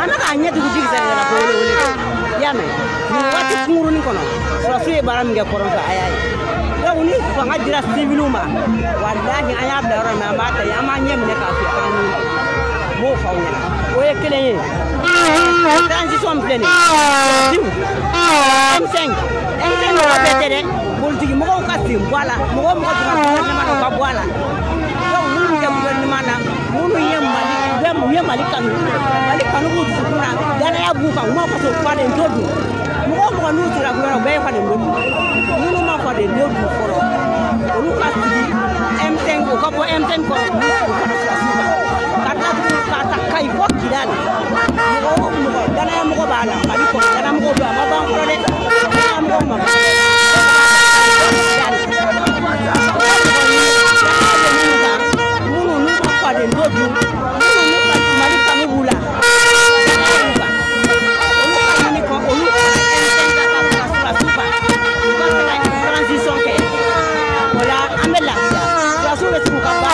anaka nyetu digisa de la ko yame wati kunguru ni kono so fi baram nge koronto ayay do ni ko ngadira civiluma wallahi aya daro ma mata ya ma nyem ne ka fi anu mo fawnya o ye kele ye transition pleine M5 no betere politique mo ko kasim wala mo ko ma ka wala do ni ke gouvernement na mo yemali kanu ko kuna dana ya buka mo ko so fa de ndodu mo nutira kuna be fa de ndodu mo ma fa de ndodu foro olu ka tigi M5 ko bo M5 ko kata kai ko kidal mo dana ya mo ko bala mali ko dana mo ko ba ma ba ko de mo ma mo fa de ndodu mali kanu bula transition ke wala amela ya so le tuka ba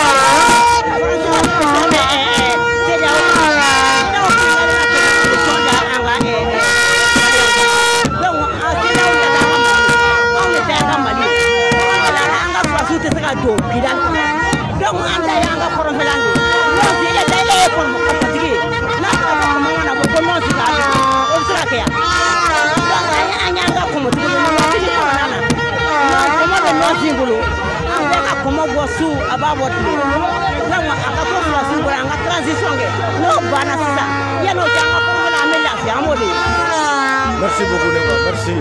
como gosu ababot lama akapo flasu anga transition ke no bana sisa ya no janga ko la amela fi amole merci beaucoup Neba merci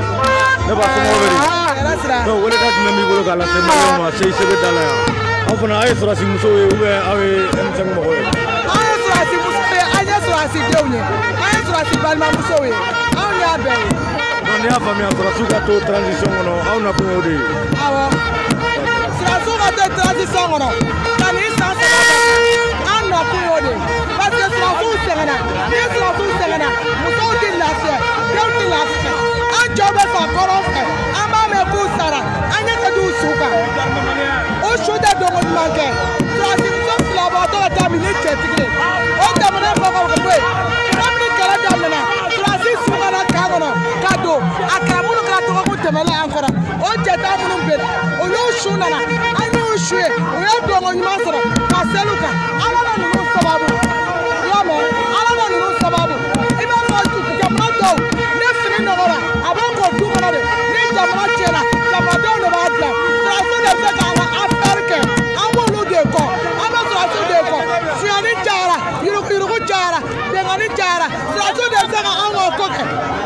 Neba ko mo weri no wala ka mi bolo kala se ma se be dala ya afuna ay sura si muso we awe em sang mo ko ay sura si muso be anya surasidenw ye an ye surasi balimamusow ye anw y'a bɛɛ ye. donc n'i y'a faamuya surasiw ka to transition kɔnɔ aw nakun y'o de ye. awɔ surasiw ka to transition kɔnɔ ka nin san 3 bɛɛ an nakun y'o de ye parce que surasiw sɛgɛnna ni surasiw sɛgɛnna musow tɛ lafiya denw tɛ lafiya an cɛw bɛ fa kɔrɔn fɛ an b'a mɛn k'u sara an ɲɛ ka di u su kan o su tɛ dogo ɲuman kɛ surasi muso filabatɔ ka taa min ni cɛtigi ye o jamana mɔgɔw ka bɔ yen kabini kɛlɛ daminɛna surasi sumana kan kɔnɔ ka don a kɛra minnu kɛra tɔgɔkun tɛmɛna an kɔrɔ o jɛta minnu bɛ o y'o su nana an y'o su ye o ye dongo ɲuman sɔrɔ ka selu kan ala ka ninnu sababu i y'a mɛn ala ka ninnu sababu i b'a fɔ jamana dɔw ne fini nɔgɔra a b'a kɔ du kɔnɔ de ni jamana tiɲɛna jamanadenw de b'a dilan surasi de bɛ k'an ka affaire kɛ an b'olu de kɔ an bɛ surasi de kɔ suyani cayara yuruguyurugu cayara bɛnkanni cayara surasi de bɛ se ka an ka ko kɛ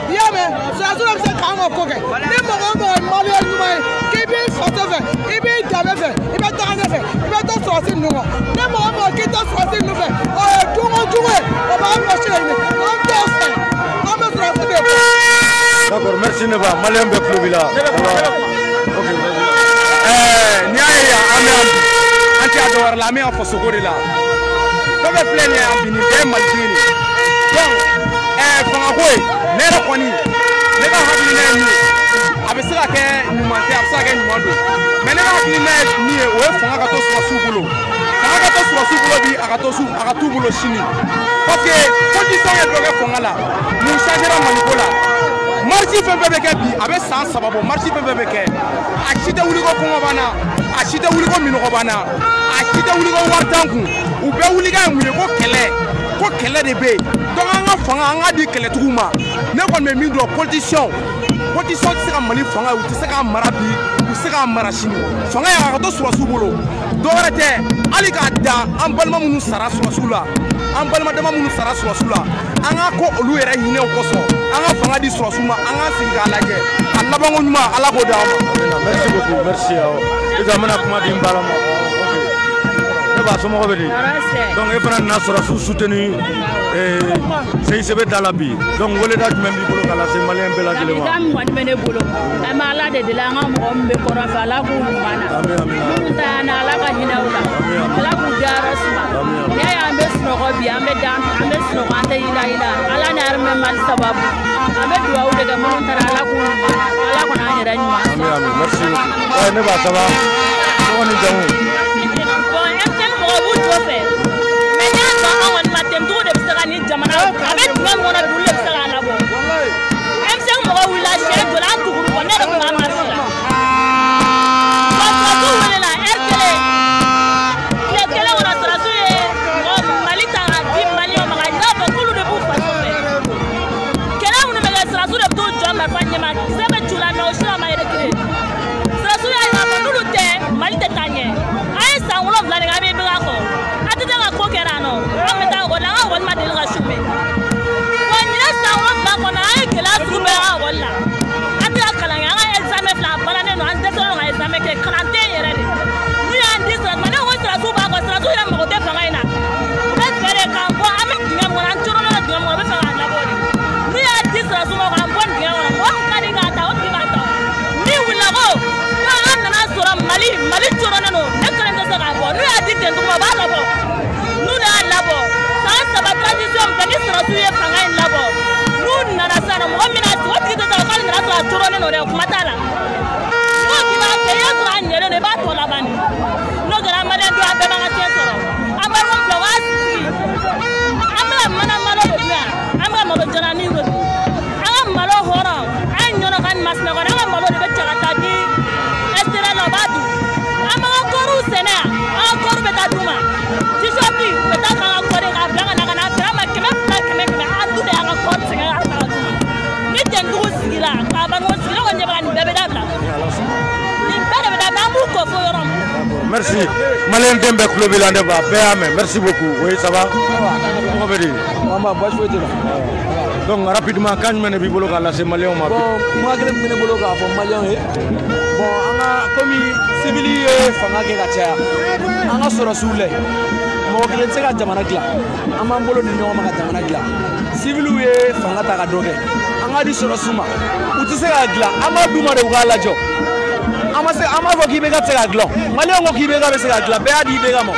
i y'a mɛn surasi de bɛ se k'an ka ko kɛ ni mɔgɔ o mɔgɔ ye maliyɛn ɲuman ye k'i b'i faso fɛ i b'i danbe fɛ i bɛ taga ɲɛfɛ i bɛ to surasi ninnu kɔ ni mɔgɔ o mɔgɔ k'i to surasi ninnu fɛ o ye jugu ye o b'an gosi de ɲini an t'o fɛ an bɛ surasi de kɔ. d'accord merci Neba maliyɛn bɛ tulo b'i la. ok n'i y'a ye yan an bɛ yan bi an tɛ a dɔ wɛrɛ la an bɛ yan fasogo de la dɔ bɛ filɛ nin ye yan bi nin bɛɛ ye maliden de donc fangako ye ne yɛrɛ kɔni ne ka hakilina ye min ye a bɛ se ka kɛ ɲuman tɛ a bɛ se ka kɛ ɲuman don mais ne ka hakilina ye min ye o ye fanga ka to surasiw bolo fanga ka to surasiw bolo bi a ka t'u bolo sini parce que condition ye dɔ kɛ fanga la mun changera maliko la marche fɛn fɛn bɛ kɛ bi a bɛ san 3 bɔ marche fɛn fɛn bɛ kɛ a si tɛ wuli ko kɔngɔ b'an na a si tɛ wuli ko minɔgɔ b'an na a si tɛ wuli ko wari t'an kun u bɛɛ wuli ka mun ye ko kɛlɛ de bɛ yen donc an ka fanga an ka di kɛlɛtigiw ma ne kɔni bɛ min dɔn politicien tɛ se ka Mali fanga u tɛ se k'a mara bi u tɛ se k'a mara sini fanga ye a ka to surasiw bolo dɔwɛrɛ tɛ hali k'a dan an balima minnu sara surasiw la an balima dama minnu sara surasiw la an ka ko olu yɛrɛ hinɛw kosɔn an ka fanga di surasiw ma an ka sigi k'a lajɛ a labanko ɲuman ala k'o d'an ma. merci beaucoup merci awɔ i ka n bɛna kuma di n bala ma ne b'a somɔgɔ bɛ di donc e fana nana surasiw soutenir CICB da la bi donc weleda jumɛn b'i bolo k'a lase maliyɛn bɛɛ lajɛlen ma. kɔni bɛ ne bolo an bɛ ala de deli an ka mɔgɔ min bɛ kɔrɔ fɛ ala k'u ɲuman na minnu ta yan ala ka hinɛ u la ala k'u dayɔrɔ suma n'i y'a ye an bɛ sunɔgɔ bi an bɛ sunɔgɔ an tɛ yila ala ni armɛ mali sababu an bɛ dugawu de kɛ minnu taara ala k'u ɲuman na ala kɔni an yɛrɛ ɲuman sɔrɔ. merci ne b'a saba tɔgɔ ni jamu. bon MCN mɔgɔ b'u jɔ fɛ mais n'i y'a sɔrɔ an kɔni ma tɛmɛcogo de bɛ se ka ni jamana a bɛ dingɛ min kɔnɔ bi olu de bɛ se k'a labɔ MCN mɔgɔ wulila siɲɛ joli an tugura kɔ ne yɛrɛ tun b'a marché la surasiw welela heure kelen tile kelen kɔnɔ surasiw ye Mali ta k'a di maliyɛnw ma k'a jira k'a fɔ k'olu de b'u faso fɛ kɛlɛ minnu bɛ kɛ surasiw de bɛ t'u jɔ marifa ɲɛma kisɛ bɛ cu la mais o si la ma reculer surasiw y'a jira k'a fɔ n'olu tɛ Mali tɛ taa ɲɛ an ye san 7 de kɛ an bɛ bɛɛ kɔ a tɛ se ka ko kɛra yan nɔ an bɛ taa ekɔli la an ka ekɔli ma deli ka chômer wa ɲinɛ san 7 kɔnɔ an ye gɛlɛya sugu bɛɛ an ka ekɔli la an tɛ ka kalan kɛ an ka examen fila a balannen don an dɛsɛlen don ka examen kɛ kalan tɛ yen yɛrɛ de n'u y'an di surasiw ma ne ko surasiw b'a kɔ surasiw yɛrɛ mago tɛ fanga in na u bɛ fɛ de k'an bɔ an bɛ dingɛ min kɔnɔ an coron la dingɛ min kɔnɔ u bɛ fɛ k'an labɔ de n'u y'a di surasiw ma k'an bɔ dingɛ kɔnɔ mɔgɔ min ka di k'a ta o tigi b'a ta min wulila ko an nana sɔrɔ Mali coronnen don ne kelen tɛ se k'a bɔ n'u y'a di tentugu ma u b'a labɔ n'u de y'a labɔ san 3 transition min kɛ ni surasiw ye fanga in labɔ n'u nana sisan nɔ mɔgɔ min na sigi o tigi tɛ se k'ale nana sɔrɔ a coronnen don dɛ kuma t'a la n'o k'i b'a kɛ i y'a sɔrɔ a ɲɛlen don i b'a tɔ laban de n'o kɛra maliyɛn don an bɛɛ b'an ka fiɲɛ sɔrɔ an b'a fɔ filɛ o b'a sigi an bɛna mana de dun yan an bɛ ka malo jalanin de dun an ka malo hɔrɔn an ye ɲɔnɔ ka ni masinɛ kɔnɔ an ka malo de bɛ cɛ ka taa di extérieur la o b'a dun an b'an ka kɔɔriw sɛnɛ yan an ka kɔɔri bɛ taa d'u ma t-shirt bɛ taa k'an ka kɔɔri k'a bila ka na a feere an ma 100 100 an dun de y'an ka kɔɔri sɛgɛn k'a ta ka d'u ma ni tentugu sigira k'a banko sigi ne kɔni ɲɛ bɛ ka nin bɛɛ bɛ dabila nin bɛɛ de bɛ dabila an b'u kɔ fo yɔrɔ min. merci maliyɛn den bɛɛ tulo b'i la ne ba bɛɛ y'a mɛn merci beaucoup oui ça va mɔgɔ bɛ di. mama baasi foyi tɛ na. donc rapidement kan jumɛn de b'i bolo k'a lase maliyɛnw ma. bon kuma kelen min bɛ ne bolo k'a fɔ maliyɛnw ye bon an ka komi civil ye fanga kɛ ka caya an ka surasiw lajɛ mɔgɔ kelen tɛ se ka jamana dilan an b'an bolo di ɲɔgɔn ma ka jamana dilan civiliw ye fanga ta ka dɔ kɛ an ka di sɔrɔsiw ma u tɛ se k'a dilan an b'a d'u ma de u k'a lajɔ an b'a fɔ k'i bɛ ka tɛ se k'a dilan maliyɛnw ko k'i bɛ ka bɛ se k'a dilan bɛɛ y'a di i bɛ ka ma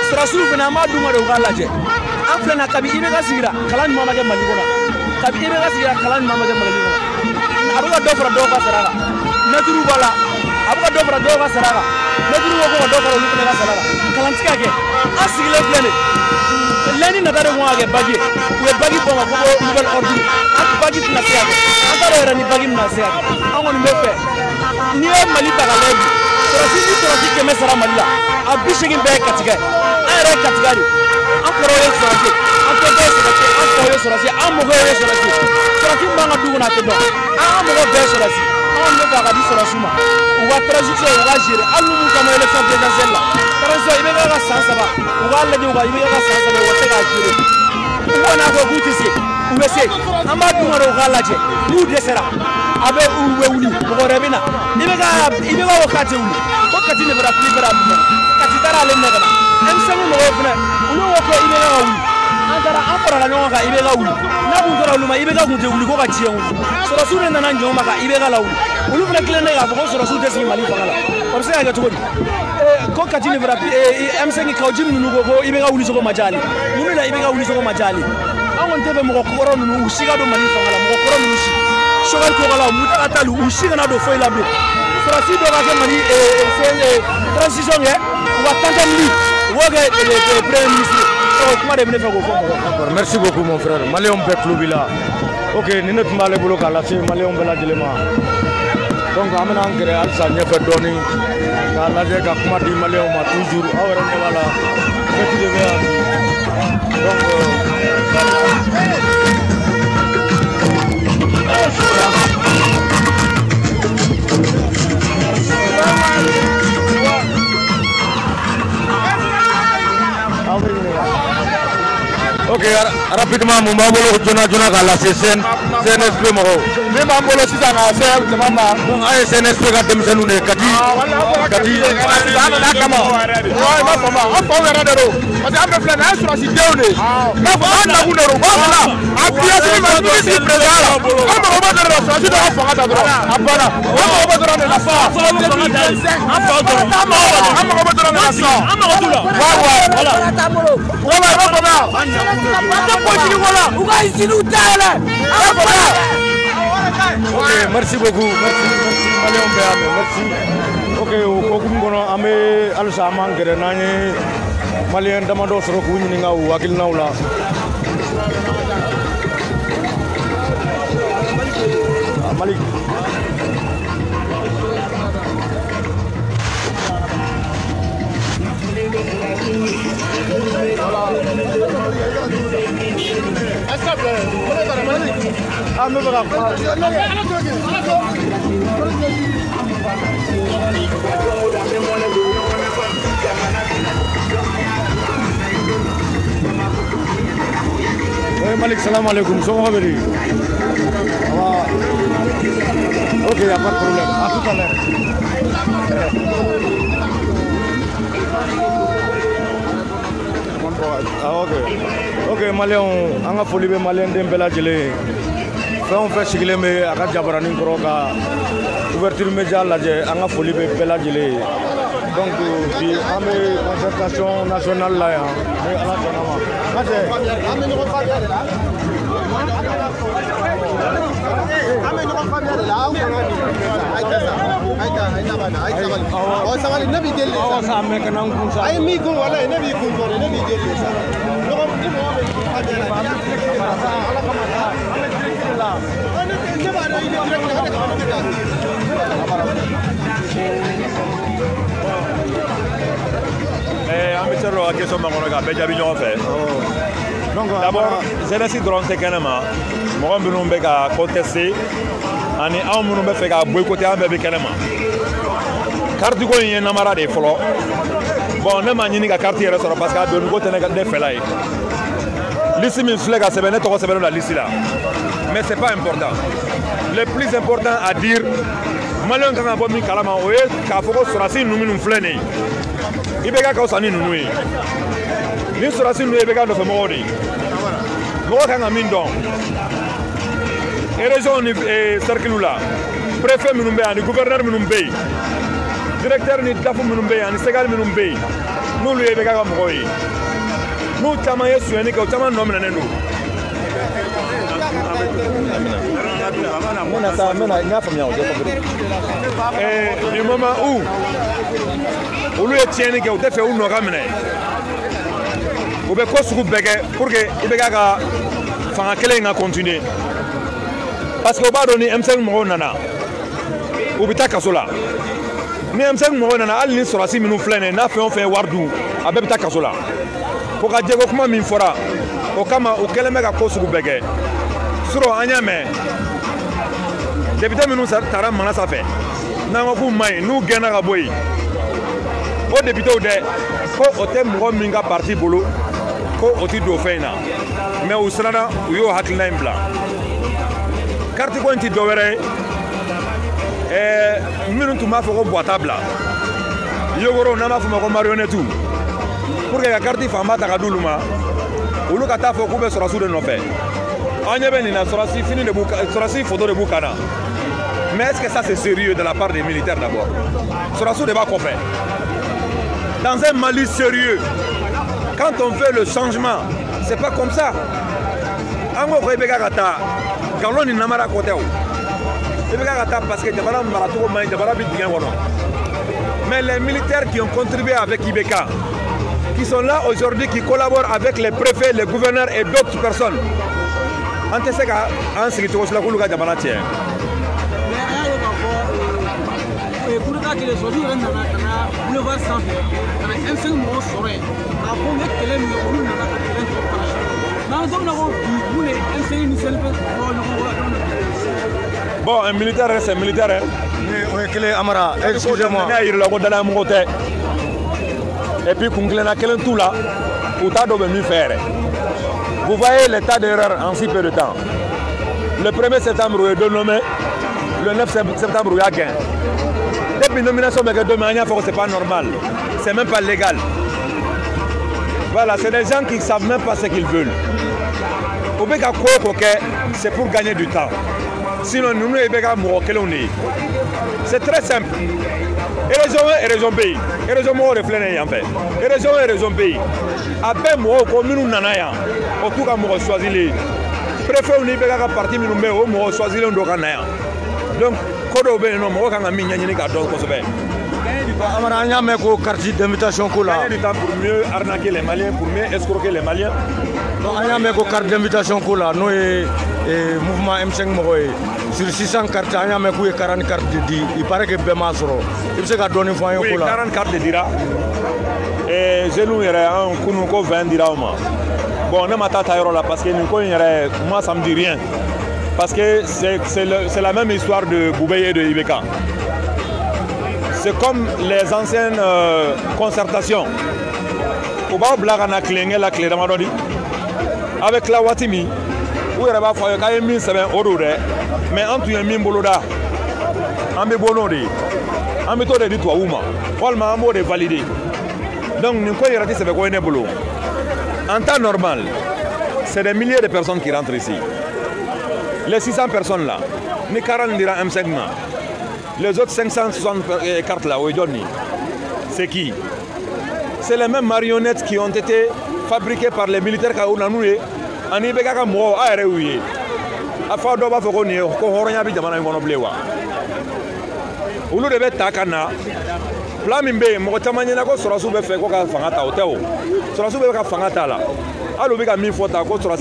sɔrɔsiw fana an b'a d'u ma de u k'a lajɛ an filɛ na kabi i bɛ ka sigira kalan ɲuman ma kɛ Mali kɔnɔ kabi i bɛ ka sigira kalan ɲuman ma kɛ Mali kɔnɔ a bɛ ka dɔ fara dɔw ka sara kan mɛtiriw b'a la a bɛ ka dɔ fara dɔw ka sara kan mɛtiriw ko ka dɔ fara olu fana ka sara kan kalan tɛ ka kɛ an sigilen filɛ nin lɛni nata de kun ka kɛ bagi ye u ye bagi bɔ ma ko nouvelle ordre an bagi tɛna se ka kɛ an t'a dɔn yɛrɛ ni bagi bɛna se ka kɛ an kɔni bɛ fɛ n'i ye Mali ta ka lajɛ bi sɔrɔsi ni sɔrɔsi 100 sara Mali la a 80 bɛɛ ye katigɛ an yɛrɛ ye katigɛ de an kɔrɔw ye sɔrɔsi an tɔntɔw ye sɔrɔsi an faw ye sɔrɔsi an mɔgɔw ye sɔrɔsi sɔrɔsi min b'an ka du kɔnɔ a tɛ dɔn an mɔgɔ bɛɛ ye sɔrɔsi anw bɛ fɛ a ka di sɔrɔsiw ma u ka transition u ka gérer hali n'u kama élection présidentielle la transition i bɛ k'a ka san 3 u k'a lajɛ u ka i bɛ k'a ka san 3 u ka se k'a gérer u kɔni a fɔ k'u tɛ se u bɛ se an b'a d'u ma de u k'a lajɛ n'u dɛsɛra a bɛ u bɛ wuli mɔgɔ wɛrɛ bɛ na i bɛ k'a fɔ k'a tɛ wuli ko Kati ne fɛra plus fɛra dun Kati taara ale minɛ ka na M5 mɔgɔw fana olu ko ko i bɛ ka wuli an taara an farala ɲɔgɔn kan i bɛ ka wuli n'a kun tora olu ma i bɛ ka kun tɛ wuli ko ka tiɲɛ wuli sɔrɔsiw de nana ɲɔgɔn ma kan i bɛ ka lawuli olu fana tilen ne k'a fɔ ko sɔrɔsiw tɛ sigi Mali fanga la o bɛ se ka kɛ cogo di ko Kati ne fɛra M5 Kawji ninnu ko i bɛ ka wuli sogo ma diya ale mun de la i bɛ ka wuli sogo ma diya ale an kɔni tɛ fɛ mɔgɔ kɔrɔ ninnu u si ka don Mali fanga la mɔgɔ kɔrɔ ninnu si Choguel Kogala Moutakala Tallou u si kana don foyi la bilen sɔrɔsi dɔ ka kɛ Mali transition kɛ u ka tantan mili u b'o kɛ premier ministre kuma de bɛ ne fɛ k'o fɔ mɔgɔ. Merci beaucoup mon frère maliyɛnw bɛɛ tulo b'i la ok ni ne tun b'ale bolo k'a lase maliyɛnw bɛɛ lajɛlen ma donc an bɛna an gɛrɛ halisa ɲɛfɛ dɔɔnin k'a lajɛ ka kuma di maliyɛnw ma toujours aw yɛrɛ ɲɛ b'a la fête de bɛ yan donc ok rapidement mun b'an bolo joona joona k'a lase CNSP mɔgɔw min b'an bolo sisan ka se jama ma donc an ye CNSP ka denmisɛnninw de Kati an nana kama i m'a faamu an faw yɛrɛ de don parce que an bɛ filɛ nin ye sɔrɔsi denw de i m'a fɔ an nakun de don b'a fɔ la a pièce min ma min si président la an mago bɛ dɔrɔn de la sɔrɔsi dɔ ka fanga ta dɔrɔn a banna an mago bɛ dɔrɔn de la sa an mago bɛ dɔrɔn de la sa an mago t'u la voilà i b'a faamuya u ka usines dayɛlɛ ok merci beaucoup merci maliyɛnw bɛɛ y'a mɛn merci ok o hokumu kɔnɔ an bɛ halisa an b'an gɛrɛ n'an ye maliyɛn damadɔ sɔrɔ k'u ɲininka u hakilinaw la Malik Malik, salam alaikum, comment va dire? Ok, il n'y a pas de problème, à tout à l'heure. Ah, ok, maliyɛnw an ka foli bɛ maliyɛnden bɛɛ lajɛlen fɛn o fɛn sigilen bɛ a ka jabaranin kɔrɔ ka ouverture média lajɛ an ka foli bɛ bɛɛ lajɛlen donc bi an bɛ concertation nationale la yan ni ala sɔnna ma an bɛ ɲɔgɔn faamuya de la sabali ne b'i deli de sa sa mɛ kana n kun sa a ye min kun walayi ne b'i kun jɔ de ne b'i deli de sa ɲɔgɔn ni mɔgɔ bɛ ɲɔgɔn faamuya de ala kama sa an bɛ direct la ne b'a dɔn i bɛ direct la o de kama ne bɛ taa an bɛ se dɔ ka question ma kɔnɔ k'a bɛɛ jaabi ɲɔgɔn fɛ d'abord jeunesse dɔrɔn tɛ kɛnɛ ma mɔgɔ minnu bɛ ka contester ani anw minnu bɛ fɛ ka boycotter an bɛɛ bɛ kɛnɛ ma carte ko in ye namara de ye fɔlɔ bon ne m'a ɲini ka carte yɛrɛ sɔrɔ parce que a donni ko tɛ ne fɛla ye liste min filɛ ka sɛbɛn ne tɔgɔ sɛbɛnnen don la liste la mais c'est pas important le plus important à dire maliyɛn kan ka bɔ min kalama o ye k'a fɔ ko sɔrɔdasi ninnu minnu filɛ nin ye i bɛ ka fisa ni ninnu ye ni sɔrɔsi ninnu ye bɛ ka nɔfɛ mɔgɔw de ye mɔgɔ kan ka min dɔn région ni cercle la préfet minnu bɛ yen ani gouverneur minnu bɛ yen directeur ni DAF minnu bɛ yen ani segal minnu bɛ yen n'olu ye bɛ ka mɔgɔw ye n'u caman ye sonyɛli kɛ u caman nɔ minɛnen don. Du moment où olu ye tiɲɛni kɛ u tɛ fɛ u nɔ ka minɛ u bɛ ko sugu bɛɛ kɛ pour que i bɛ ka fanga kelen in ka continuer parce que u b'a dɔn ni M5 mɔgɔw nana u bɛ taa kaso la ni M5 mɔgɔw nana hali ni sɔrɔsi minnu filɛ nin ye n'a fɛn o fɛn ye wari dun a bɛɛ bɛ taa kaso la ko ka jɛko kuma min fɔra o kama u kɛlen bɛ ka ko sugu bɛɛ kɛ surɔ an y'a mɛn député minnu taara manga sanfɛ n'an ko k'u ma ɲi n'u gɛnna ka bɔ yen o députéw dɛ ko o tɛ mɔgɔ min ka parti bolo ko o ti don fɛn in na mais u siranna u y'o hakilina in bila carte ko in ti dɔwɛrɛ ye minnu tun b'a fɔ ko Buwata bila yogoro n'an b'a fɔ o ma ko marionnette pour que ka carte fanba ta ka d'olu ma olu ka taa fɔ k'u bɛ sɔrɔsiw de nɔfɛ an ɲɛ bɛ nin na sɔrɔsi fini de b'u sɔrɔsi photo de b'u kan na mais est-ce que ça c'est sérieux de la part des militaires d'abord sɔrɔsiw de b'a kɔfɛ dans un Mali sérieux quand on fait le changement c'est pas comme ça an ko i bɛ ka taa galon ni namara ko tɛ o i bɛ ka taa parce que jamana maracogo man ɲi jamana bɛ dingɛ kɔnɔ mais les militaires qui ont contribué avec IBK qui sont là aujourd'hui qui collaborent avec les préfets les gouverneurs et d'autres personnes an tɛ se ka an sigi cogo si la k'olu ka jamana tiɲɛ. pour ka kɛlɛ sɔrɔsi yɛrɛ nana ka na boulevard sanfɛ ka na M5 mɔgɔw sɔrɔ yen k'a fɔ n bɛ kɛlɛ min kɛ olu nana ka kɛlɛ tɔ fana n'an sɔrɔ ko bi mun de M5 ni CNP bɔ ɲɔgɔn kɔ. Bon, un militaire c'est un militaire. O ye kelen Amara, excusez-moi. Ne y'a yir'i la ko danaya mɔgɔ tɛ et puis kun tilenna kelen t'u la u t'a dɔn u bɛ min fɛ yɛrɛ. Vous voyez l'état d'erreur en si peu de temps. Le 1er septembre u ye dɔ nommé, le 9 septembre u y'a gɛn. Depuis nomination bɛ kɛ don min an y'a fɔ que c'est pas normal, c'est même pas légal. Voilà, c'est des gens qui ne savent même pas ce qu'ils veulent. U bɛ ka ko o ko kɛ c'est pour gagner du temps. Sinon nous ye bɛ ka mɔgɔ kelenw de ye. C'est très simple. Élection o élection bɛ yen, élection mɔgɔw de filɛ nin ye yan fɛ. Élection o élection bɛ yen, a bɛɛ mɔgɔw ko minnu nana yan o t'u ka mɔgɔ choisilen. Préfet ni bɛ ka parti minnu bɛ yen o mɔgɔ choisilen dɔ ka na yan. Donc ko dɔw bɛ yen nɔ mɔgɔw kan ka min ɲɛɲini k'a dɔn kosɛbɛ. Amara an y'a mɛn ko carte d'invitation ko la. Gagner du temps pour mieux arnaquer les Maliens, pour mieux escroquer les Maliens. Donc an y'a mɛn ko carte d'invitation ko la n'o ye mouvement M5 mɔgɔw ye. Sur 600 cartes an y'a mɛn k'u ye 40 cartes de di. Il paraît que bɛɛ m'a sɔrɔ. I bɛ se ka dɔɔni fɔ an ye ko la. Oui, 40 cartes de dira. Et jeunes yɛrɛ an kunu ko 20 dira o ma. Bon ne ma taa ta yɔrɔ la parce que nin ko in yɛrɛ moi ça me dit rien. Parce que c'est la même histoire de Boubeye et de IBK. C'est comme les anciennes concertations. Au bas blague à la clé de avec la Watimi, où il y a quand même 1700 euros, mais en tout cas, il y a 1000 boloda. En mébolondé, en méthode de toi, Ouma, Walma, en mode validé. Donc, nous avons dit que c'est un boulot. En temps normal, c'est des milliers de personnes qui rentrent ici. Les 600 personnes là, ni 40 dira M5. Les autres 560 cartes là, c'est qui? C'est les mêmes marionnettes qui ont été fabriquées par les militaires qui ont été en Ibeka Mo à Réouye. A fait d'abord faut qu'on y ait un peu de mana en obléwa. Au lieu de mettre Takana, Flamimbe, Motamania, Sorasu fait quoi Fangata Hotel. Sorasu Fangata là. Alors, il y a 1000 fois sur la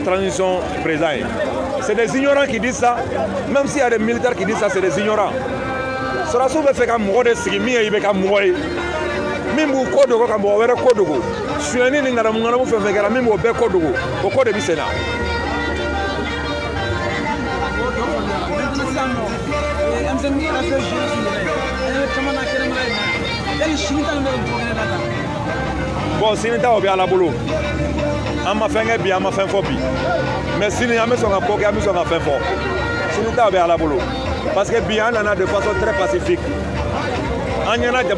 transition présente. C'est des ignorants qui disent ça. Même s'il y a des militaires qui disent ça, c'est des ignorants. Sorasu veut faire comme moi, c'est qui est comme moi. Même au code de comme moi, au code de go. Je suis un ingénieur, je fais faire même au bec code de go, au code de Bissena. Bon, si nous avons à la boulot, on m'a fait bien, on m'a fait phobie. Mais si nous avons fait un peu, on m'a fait fort. Si nous avons à la boulot, parce que bien, on a de façon très pacifique. On y a des gens qui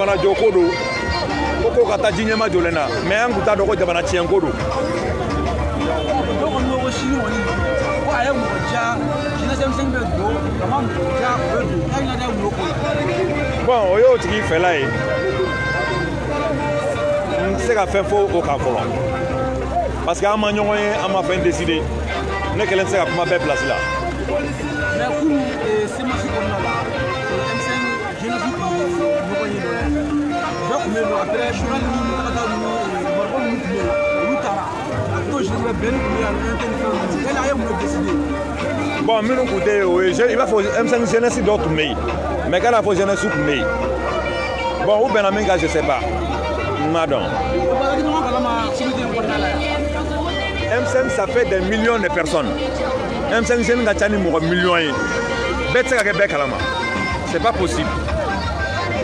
ko ka taa ji ɲɛma jɔlen na mais an kun t'a dɔn ko jamana tiɲɛko don. Bon o y'o tigi fɛla ye n tɛ se ka fɛn fɔ o kan fɔlɔ parce que an ma ɲɔgɔn ye an ma fɛn décider ne kelen tɛ se ka kuma bɛɛ place la. Mais kunu semasi kɔnɔna la M5 jeunesse ɲɔgɔn ye dɛ bɛɛ tun bɛ yen nɔ après journal ninnu tagata ninnu marabɔ ninnu tun bɛ yen olu taara a to jeunesse bɛ bɛn ni tun bɛ yan an tɛ nin fɛn ninnu yala a ye mun de décider. Bon minnu tun tɛ yen o ye i b'a fɔ M5 jeunesse dɔw tun bɛ yen mais kana fɔ jeunesse tun bɛ yen bon u bɛnna min kan je sais pas n m'a dɔn. M5 ça fait des millions de personnes. M5 jeunes ka ca ni mɔgɔ millions ye bɛɛ tɛ se ka kɛ bɛɛ kalama c'est pas possible.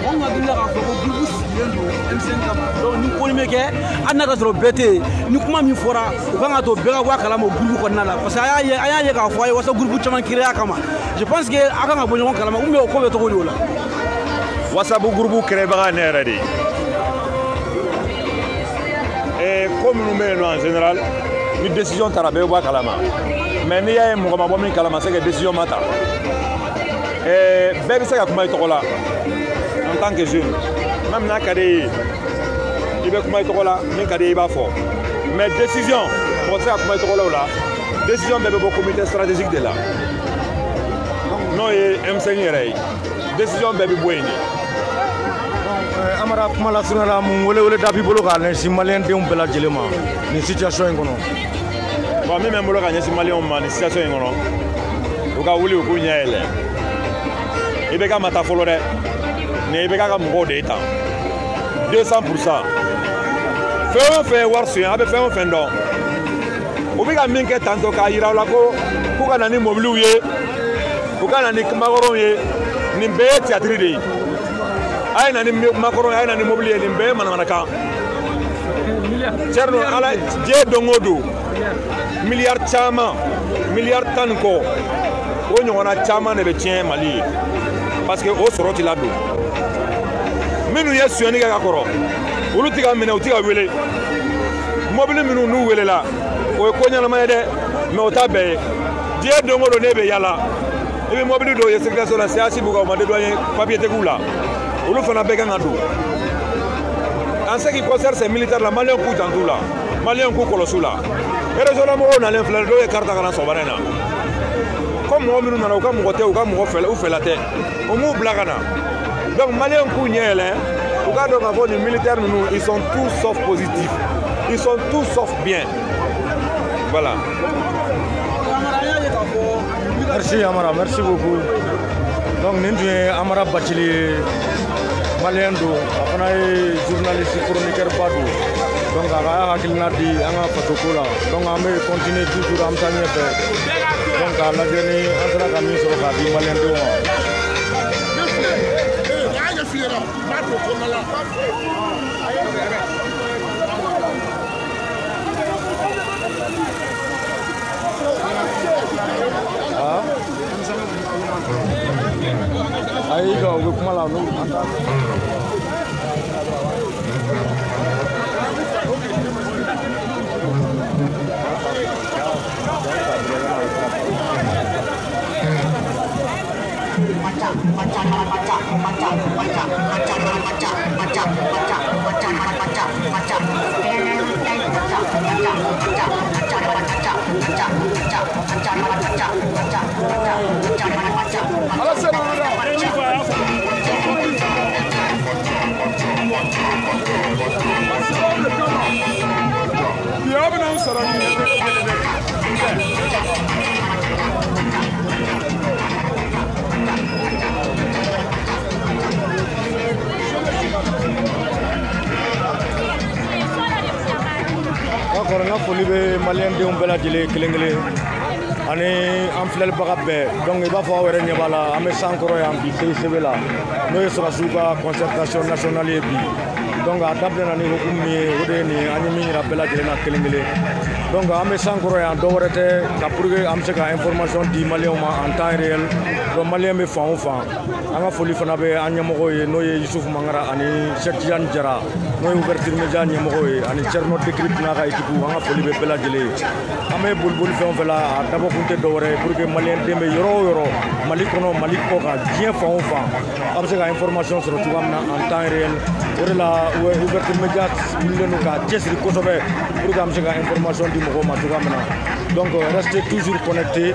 Bon ka hakilila k'a fɔ ko groupe sigilen don M5 kama donc ni ko nin bɛ kɛ hali n'a ka sɔrɔ bɛɛ tɛ yen ni kuma min fɔra u kan ka to bɛɛ ka bɔ a kalama o groupe kɔnɔna la parce que an y'a ye k'a fɔ a ye wasa groupe caman créer kama je pense que a kan ka bɔ ɲɔgɔn kalama ou bien o ko bɛ cogo di o la. WhatsApp groupe créebaga ne yɛrɛ de ye ko minnu bɛ yen nɔ en général ni décision taara bɛɛ bɛ bɔ a kalama. Mais n'i y'a ye mɔgɔ ma bɔ min kalama c'est que décision ma ta bɛɛ bɛ se ka kuma i tɔgɔ la en tant que jeune même n'a ka di ye i bɛ kuma i tɔgɔ la min ka di ye i b'a fɔ mais décision mɔgɔ tɛ se ka kuma i tɔgɔ la o la décision bɛɛ bɛ bɔ comité stratégique de la n'o ye M5 yɛrɛ ye décision bɛɛ bɛ bɔ yen de. Amara kuma la surunya la mun wele da b'i bolo k'a ɲɛsin maliyɛndenw bɛɛ lajɛlen ma nin situation in kɔnɔ. Bon min bɛ n bolo ka ɲɛsin maliyɛnw ma nin situation in kɔnɔ u ka wuli u k'u ɲɛ yɛlɛ i bɛ ka ma taa fɔlɔ dɛ nin i bɛ ka mɔgɔw de ye tan 200%. Fɛn o fɛn ye wari suɲɛ a bɛ fɛn o fɛn dɔn u bɛ ka min kɛ tantɔ k'a yira u la ko k'u ka na ni mobiliw ye u ka na ni makɔrɔnw ye nin bɛɛ ye théâtre de ye a ye na ni makɔrɔn ye a ye na ni mobili ye nin bɛɛ ye manamanakan cɛrno ala diɲɛ don o don miliyari caman miliyari 10 ni kɔ o ɲɔgɔnna caman de bɛ tiɲɛ Mali ye parce que o sɔrɔ tɛ ladon minnu ye suyɛnni kɛ ka kɔrɔ olu tɛ ka minɛ u tɛ ka wele mobili minnu n'u welela o ye ko ɲɛnama ye dɛ mais o t'a bɛɛ ye diɲɛ don o don ne bɛ yala i bɛ mobili dɔw ye circulation na CAC b'u ka o ma dédouaner papier tigiw la olu fana bɛɛ kan ka don en ce qui concerne ces militaires la maliyɛnw k'u janto la maliyɛnw k'u kɔlɔsi la régionnal mɔgɔw nalen filɛ dɔw ye carte ta ka na sɔgɔmada in na comme mɔgɔ minnu nana u ka mɔgɔ tɛ u ka mɔgɔ fɛla u fɛla tɛ o m'u bila ka na donc maliyɛnw k'u ɲɛ yɛlɛ u k'a dɔn k'a fɔ nin militaires ninnu ils sont tous sauf positifs ils sont tous sauf bien voilà. Merci Amara, merci beaucoup. Donc nin tun ye Amara Bacili ye maliyɛn don a fana ye journaliste chroniqueur ba don donc a ka hakilina di an ka faso ko la donc an bɛ continuer toujours an bɛ taa ɲɛfɛ donc k'a lajɛ ni an sera ka min sɔrɔ k'a di maliyɛndenw ma. Ayi ka u bɛ kuma la n'u an t'a D'accord, nga foli bɛ maliyɛndenw bɛɛ lajɛlen kelen kelen ani an filɛlibaga bɛɛ donc i b'a fɔ aw yɛrɛ ɲɛ b'a la an bɛ san kɔrɔ yan bi CICB la n'o ye sɔrɔsiw ka concertation nationale ye bi donc a daminɛna ni hukumu min ye o de ye nin ye an ye min yira bɛɛ lajɛlen na kelen kelen donc an bɛ sankɔrɔ yan dɔ wɛrɛ tɛ ka pour que an bɛ se ka information di maliyɛnw ma en temps réel donc maliyɛn bɛ fan o fan an ka foli fana bɛ an ɲɛmɔgɔw ye n'o ye Yusufu Mangara ani Cheikh Tidiane Jara n'o ye ouverture média ɲɛmɔgɔw ye ani Thierno Dekrit n'a ka équipe an ka foli bɛ bɛɛ lajɛlen ye an bɛ boliboli fɛn o fɛn la a dabɔ kun tɛ dɔwɛrɛ ye pour que maliyɛn den bɛ yɔrɔ o yɔrɔ Mali kɔnɔ Mali kɔ kan diɲɛ fan o fan a bɛ se ka information sɔrɔ cogoya min na en temps réel o de la ouverture média wulilen don ka cɛsiri kosɛbɛ pour que an bɛ se ka information di mɔgɔw ma cogoya min na donc restez toujours connectés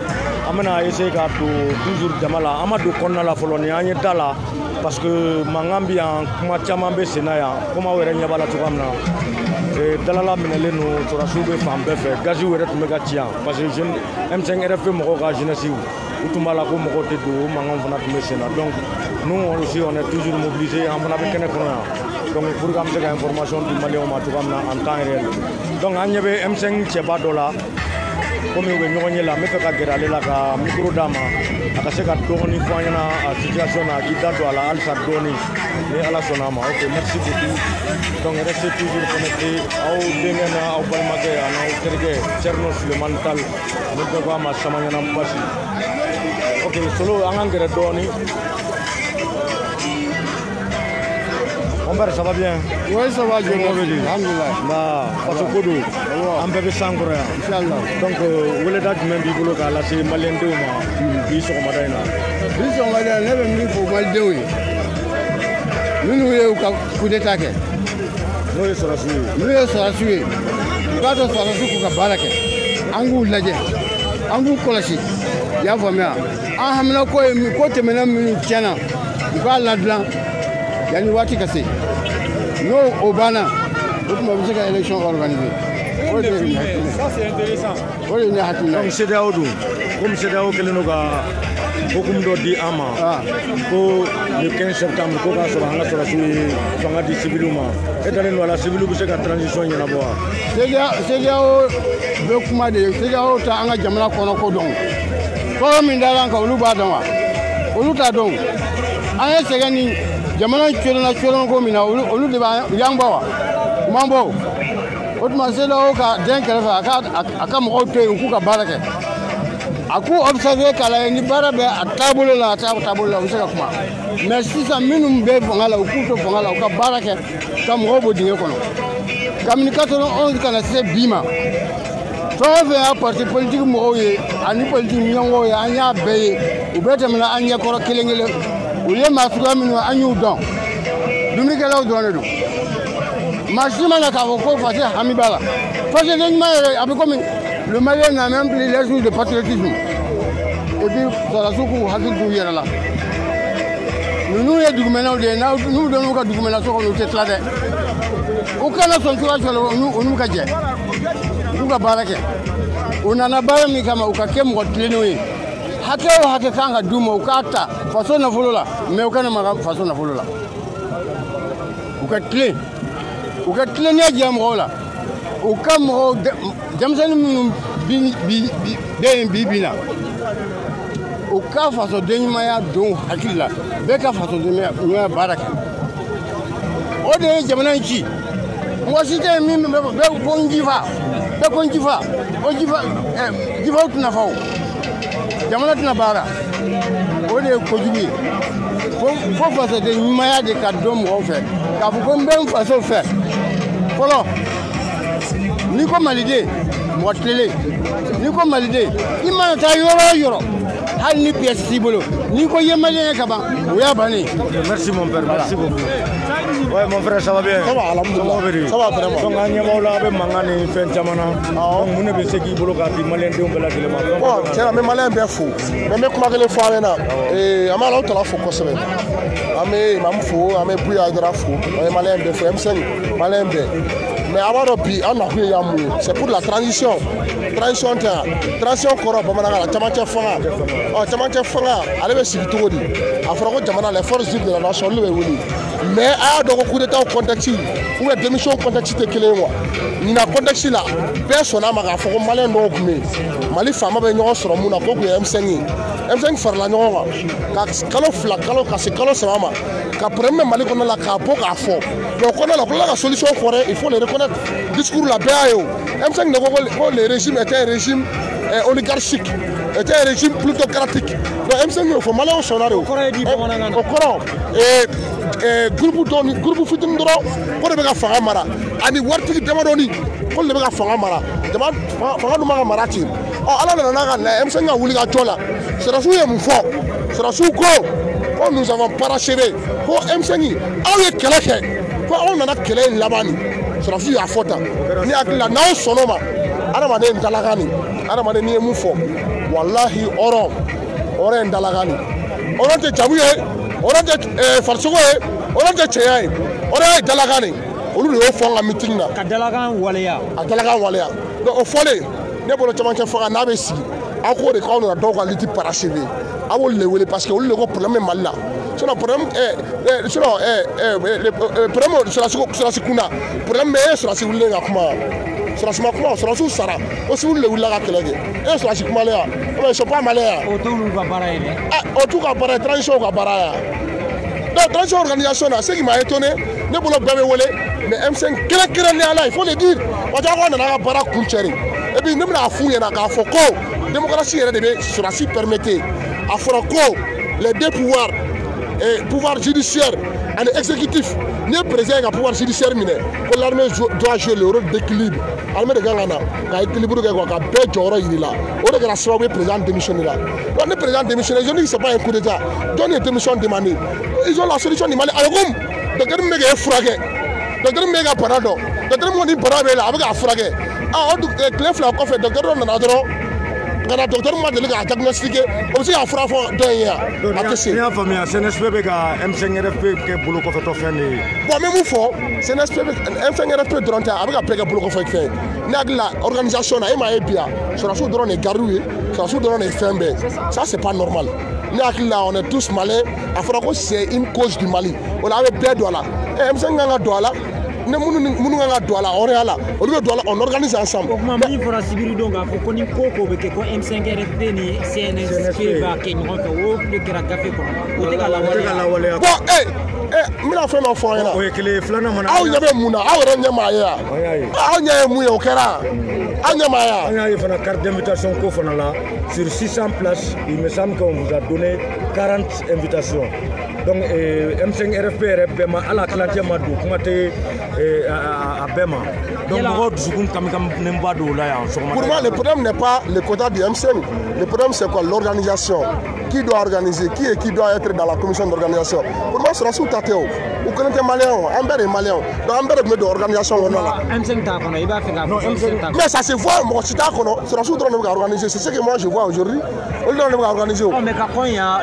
an bɛna essayer ka don toujours jama la an ma don kɔnɔna la fɔlɔ ni an ye da la parce que mankan bɛ yan kuma caman bɛ sen na yan komi aw yɛrɛ ɲɛ b'a la cogoya min na dalala minɛlen don sɔrɔsiw bɛ fan bɛɛ fɛ gaziw yɛrɛ tun bɛ ka ci yan parce que M5 RFP mɔgɔw ka jeunesse u tun b'a la ko mɔgɔw tɛ don o mankanw fana tun bɛ sen na donc nous aussi on est toujours mobilisés an fana bɛ kɛnɛ kɔnɔ yan donc pour que an bɛ se ka information di maliyɛnw ma cogoya min na en temps réel donc an ɲɛ bɛ M5 cɛba dɔ la komi u bɛ ɲɔgɔn ɲɛ la n bɛ fɛ ka gɛrɛ ale la ka micro d'a ma a ka se ka dɔɔni fɔ an ɲɛna a situation na a k'i da don a la halisa dɔɔni ni ala sɔnna a ma ok merci beaucoup donc restez toujours connectés aw denkɛ n'aw balimakɛ an'aw terikɛ Thierno Sulemani Tall ne bɛɛ ko a ma Samaɲana Basi ok solo an k'an gɛrɛ dɔɔni. Mon père, ça va bien? Oui, ça va, Dieu merci. Alhamdulillah. Parce que Kodo, on peut faire Inch'Allah. Donc, vous êtes jumɛn b'i bolo k'a lase maliyɛndenw ma bi sɔgɔmada in na? Bi sɔgɔmada ne bɛ min fɔ malidenw ye minnu ye u ka coup d'état kɛ n'o ye sɔrɔsiw ye. N'u ye sɔrɔsiw ye u k'a dɔn sɔrɔsiw k'u ka baara kɛ an k'u lajɛ an k'u kɔlɔsi i y'a faamuya an hamina ko ye min ko tɛmɛna minnu tiɲɛna u k'a ladilan yanni waati ka se n'o o banna o tuma bɛ se ka élection organiser. Ça c'est intéressant. Donc CEDEAO dun comme CEDEAO kɛlen don ka hukumu dɔ di an ma ko le 15 septembre ko k'a sɔrɔ an ka sɔrɔsiw ye fanga di civiliw ma e dalen don a la civiliw bɛ se ka transition ɲɛnabɔ wa? CEDEAO bɛ kuma de CEDEAO ta an ka jamana kɔnɔ ko dɔn kɔrɔ min dara an kan olu b'a dɔn wa olu t'a dɔn an ye sɛgɛn ni jamana colonna ko min na olu de b'an bɔ wa u m'an bɔ o tuma CEDEAO ka den kɛrɛfɛ a ka mɔgɔw to yen u k'u ka baara kɛ a k'u observer k'a lajɛ ni baara bɛ a taabolo la a t'a taabolo la u bɛ se ka kuma mais sisan minnu bɛ fanga la u k'u to fanga la u ka baara kɛ ka mɔgɔw bɔ dingɛ kɔnɔ kabini 91 kana se bi ma fɛn o fɛn y'a parti politique mɔgɔw ye ani politique ɲɛmɔgɔw ye an y'a bɛɛ ye u bɛɛ tɛmɛna an ɲɛkɔrɔ kelen kelen u ye maa suguya minnu an y'u dɔn dumunikɛlaw dɔrɔn de don maa si ma na k'a fɔ ko fasi hami b'a la fasi de ɲuman yɛrɛ a bɛ komi le Malien n'a même plus les jours de patriotisme et puis sɔrɔsiw k'u hakili t'u yɛrɛ la ninnu ye dugumɛnɛw de ye n'u donn'u ka dugumɛnɛ so kɔnɔ u tɛ tila dɛ u kana sɔn cogoya cogo la u n'u ka jɛ u k'u ka baara kɛ u nana baara min kama u ka kɛ mɔgɔ tilennenw ye hakɛ o hakɛ kan ka d'u ma u k'a ta faso nafolo la mais u kana maga faso nafolo la u ka tilennenya diya mɔgɔw la u ka mɔgɔw denmisɛnnin minnu bɛ yen bi na u ka fasoden ɲumanya don hakili la bɛɛ ka fasoden ɲumanya baara kɛ o de ye jamana in ci mɔgɔ si tɛ yen min bɛ ko n jifa bɛɛ ko n jifa o jifaw tɛna fa o jamana tɛna baara o de ye kojugu ye fo fasoden ɲumanya de ka dɔn mɔgɔw fɛ k'a fɔ ko n bɛ n faso fɛ fɔlɔ n'i ko maliden mɔgɔ tilelen n'i ko maliden i mana taa yɔrɔ o yɔrɔ hali ni pièce t'i bolo n'i ko i ye malien ye ka ban o y'a bannen. Merci mon père, merci beaucoup. Ouais mon frère, ça va bien? Ça va, alhamdoulilah. Ça va vraiment. Donc an ɲɛmaw la a bɛ mankan ni fɛn caman na donc mun de bɛ se k'i bolo k'a di maliyɛndenw bɛɛ lajɛlen ma? Bon tiɲɛna n bɛ maliyɛn bɛɛ fo mais n bɛ kuma kelen fɔ an ɲɛna an bɛ Alahu Taala fo kosɛbɛ an bɛ imamu fo an bɛ Buya Hayidara fo an ye maliyɛn bɛɛ fo M5 maliyɛn bɛɛ mais a b'a dɔn bi an nakun ye yan mun ye c'est pour la transition tɛ yan transition kɔrɔ bamanankan na camancɛ fanga camancɛ fanga ale bɛ sigi cogo di a fɔra ko jamana les forces vives de la nation olu bɛ wuli mais a y'a dɔn ko coup d'état contexte ou bien démission contexte tɛ kelen ye wa ɲina contexte la bɛɛ sɔnna a ma k'a fɔ ko maliyɛn dɔw tun bɛ yen Mali faama bɛ ɲɔgɔn sɔrɔ mun na k'o tun ye M5 ye M5 farala ɲɔgɔn kan ka kalo 2 ka se kalo 3 ma ka problème Mali kɔnɔ la k'a bɔ k'a fɔ mais o kɔnɔ la ko la ka solution fɔ dɛ il faut le reconnaître discours la bɛɛ y'a ye o M5 ne ko le régime était un régime oligarchique était un régime plutocratique donc M5 y'o fɔ maliyɛnw sɔnna de o kɔrɔ groupe fitinin dɔrɔn ko de bɛ ka fanga mara ani waritigi damadɔni ko de bɛ ka fanga mara fanga dun ma ka mara ten ala nana n'a ka na M5 ka wuli ka jɔ la sɔrɔsiw ye mun fɔ sɔrɔsiw ko nous avons parachevé ko M5 aw ye kɛlɛ kɛ ko aw nana kɛlɛ in laban nin sɔrɔsiw y'a fɔ tan ni hakili la n'aw sɔnn'o ma adamaden dalakan nin adamaden n'i ye mun fɔ walahi hɔrɔn ye dalakan nin hɔrɔn tɛ jamu ye hɔrɔn tɛ farisogo ye hɔrɔn tɛ cɛya ye hɔrɔn ye dalakan nin olu de y'o fɔ an ka meeting na ka dalakan waleya donc o fɔlen ne bolo camancɛ faga n'a bɛ sigi aw k'o de k'aw nana dɔw ka liti parachevé aw b'olu de wele parce que olu de ko problème bɛ Mali la sinon problème sɔrɔsi kunda problème bɛ e sɔrɔsi wulilen ka kuma sɔrɔsi ma kuma sɔrɔsiw sara o civil de wulila ka kɛlɛ kɛ e ye sɔrɔsi kumalen yan mais c'est pas malien yan o t'olu ka baara ye dɛ o t'u ka baara ye transition ka baara yan donc transition organisation na ce qui m'a étonné ne bolo bɛɛ bɛ wele mais M5 kɛrɛnkɛrɛnnenya la il faut le dire parce que aw nana ka baara kun cɛri et puis ne bɛna f'u ɲɛna k'a fɔ ko démocratie yɛrɛ de bɛ sɔrɔsi permettre a fɔra ko les deux pouvoirs pouvoir judiciaire ani exécutif ni président ka pouvoir judiciaire minɛ ko l'armée doit jouer le rôle d'équilibre armée de kan ka na ka équilibre kɛ quoi ka bɛɛ jɔyɔrɔ yiri la o de kɛra sababu ye président démissionné la donc ni président démissionné je dis que c'est pas un coup d'état jɔn ye démission demandé ils ont la solution du Mali a bɛ komi docteur min bɛ k'e furakɛ docteur min bɛ ka bana dɔn docteur min ko ni bana b'e la a bɛ k'a furakɛ o tile 2 kɔfɛ docteur dɔ nana dɔrɔn kana docteur ma deli k'a diagnostiqué o bɛ se k'a fura fɔ dɔ in ye a tɛ se. n'i y'a faamuya CNSP bɛ ka M5 RFP kɛ bolokɔfɛtɔ fɛn de ye. bon n bɛ mun fɔ CNSP bɛ M5 RFP dɔrɔn tɛ a bɛ ka bɛɛ kɛ bolokɔfɛ fɛn ye ne hakili la organisation na e m'a ye bi yan sɔrɔsiw dɔrɔn de ye garidiw ye sɔrɔsiw dɔrɔn de ye fɛn bɛɛ ça c'est pas normal ne hakili la on est tous malins a fɔra ko c'est une cause du Mali o la a bɛ bɛɛ don a la M5 kan ka don a la. ne minnu kan ka don a la hɔrɔnya la olu bɛ don a la on organise ensemble. o tuma min fɔra sibiri don k'a fɔ ko ni ko bɛ kɛ ko M5 RFP ni CNSP b'a kɛ ɲɔgɔn fɛ o de kɛra gafe kɔnɔ o tɛ ka lawaleya. bon n bɛna fɛn dɔ fɔ an ɲɛna. o ye kelen ye filanan mana. aw ɲɛ bɛ mun na aw yɛrɛ ɲɛ m'a ye yan. aw ɲɛ ye mun ye o kɛra aw ɲɛ m'a ye yan. an y'a ye fana carte d'invitation ko fana la sur 600 places il me semble qu'on vous a donné 40 invitations. donc M5 RFP yɛrɛ bɛɛ ma ala kilancɛ ma don kuma tɛ a bɛɛ ma donc mɔgɔw dusukun kamikaminen ba don o la yan sɔgɔmada. pour moi le problème n'est pas le quota du M5 le problème c'est quoi l'organisation qui doit organiser qui doit être dans la commission d'organisation pour moi sɔrɔsiw ta tɛ o u kelen tɛ maliyɛn o an bɛɛ de ye maliyɛn o donc an bɛɛ de tun bɛ don organisation kɔnɔna la. M5 t'a kɔnɔ i b'a fɛ k'a fɔ M5 t'a kɔnɔ. mais ça se voit mɔgɔ si t'a kɔnɔ sɔrɔsiw dɔrɔn de bɛ ka organiser c'est ce que moi je vois aujourd'hui olu dɔrɔn de bɛ ka organiser o. mais ka kɔn yan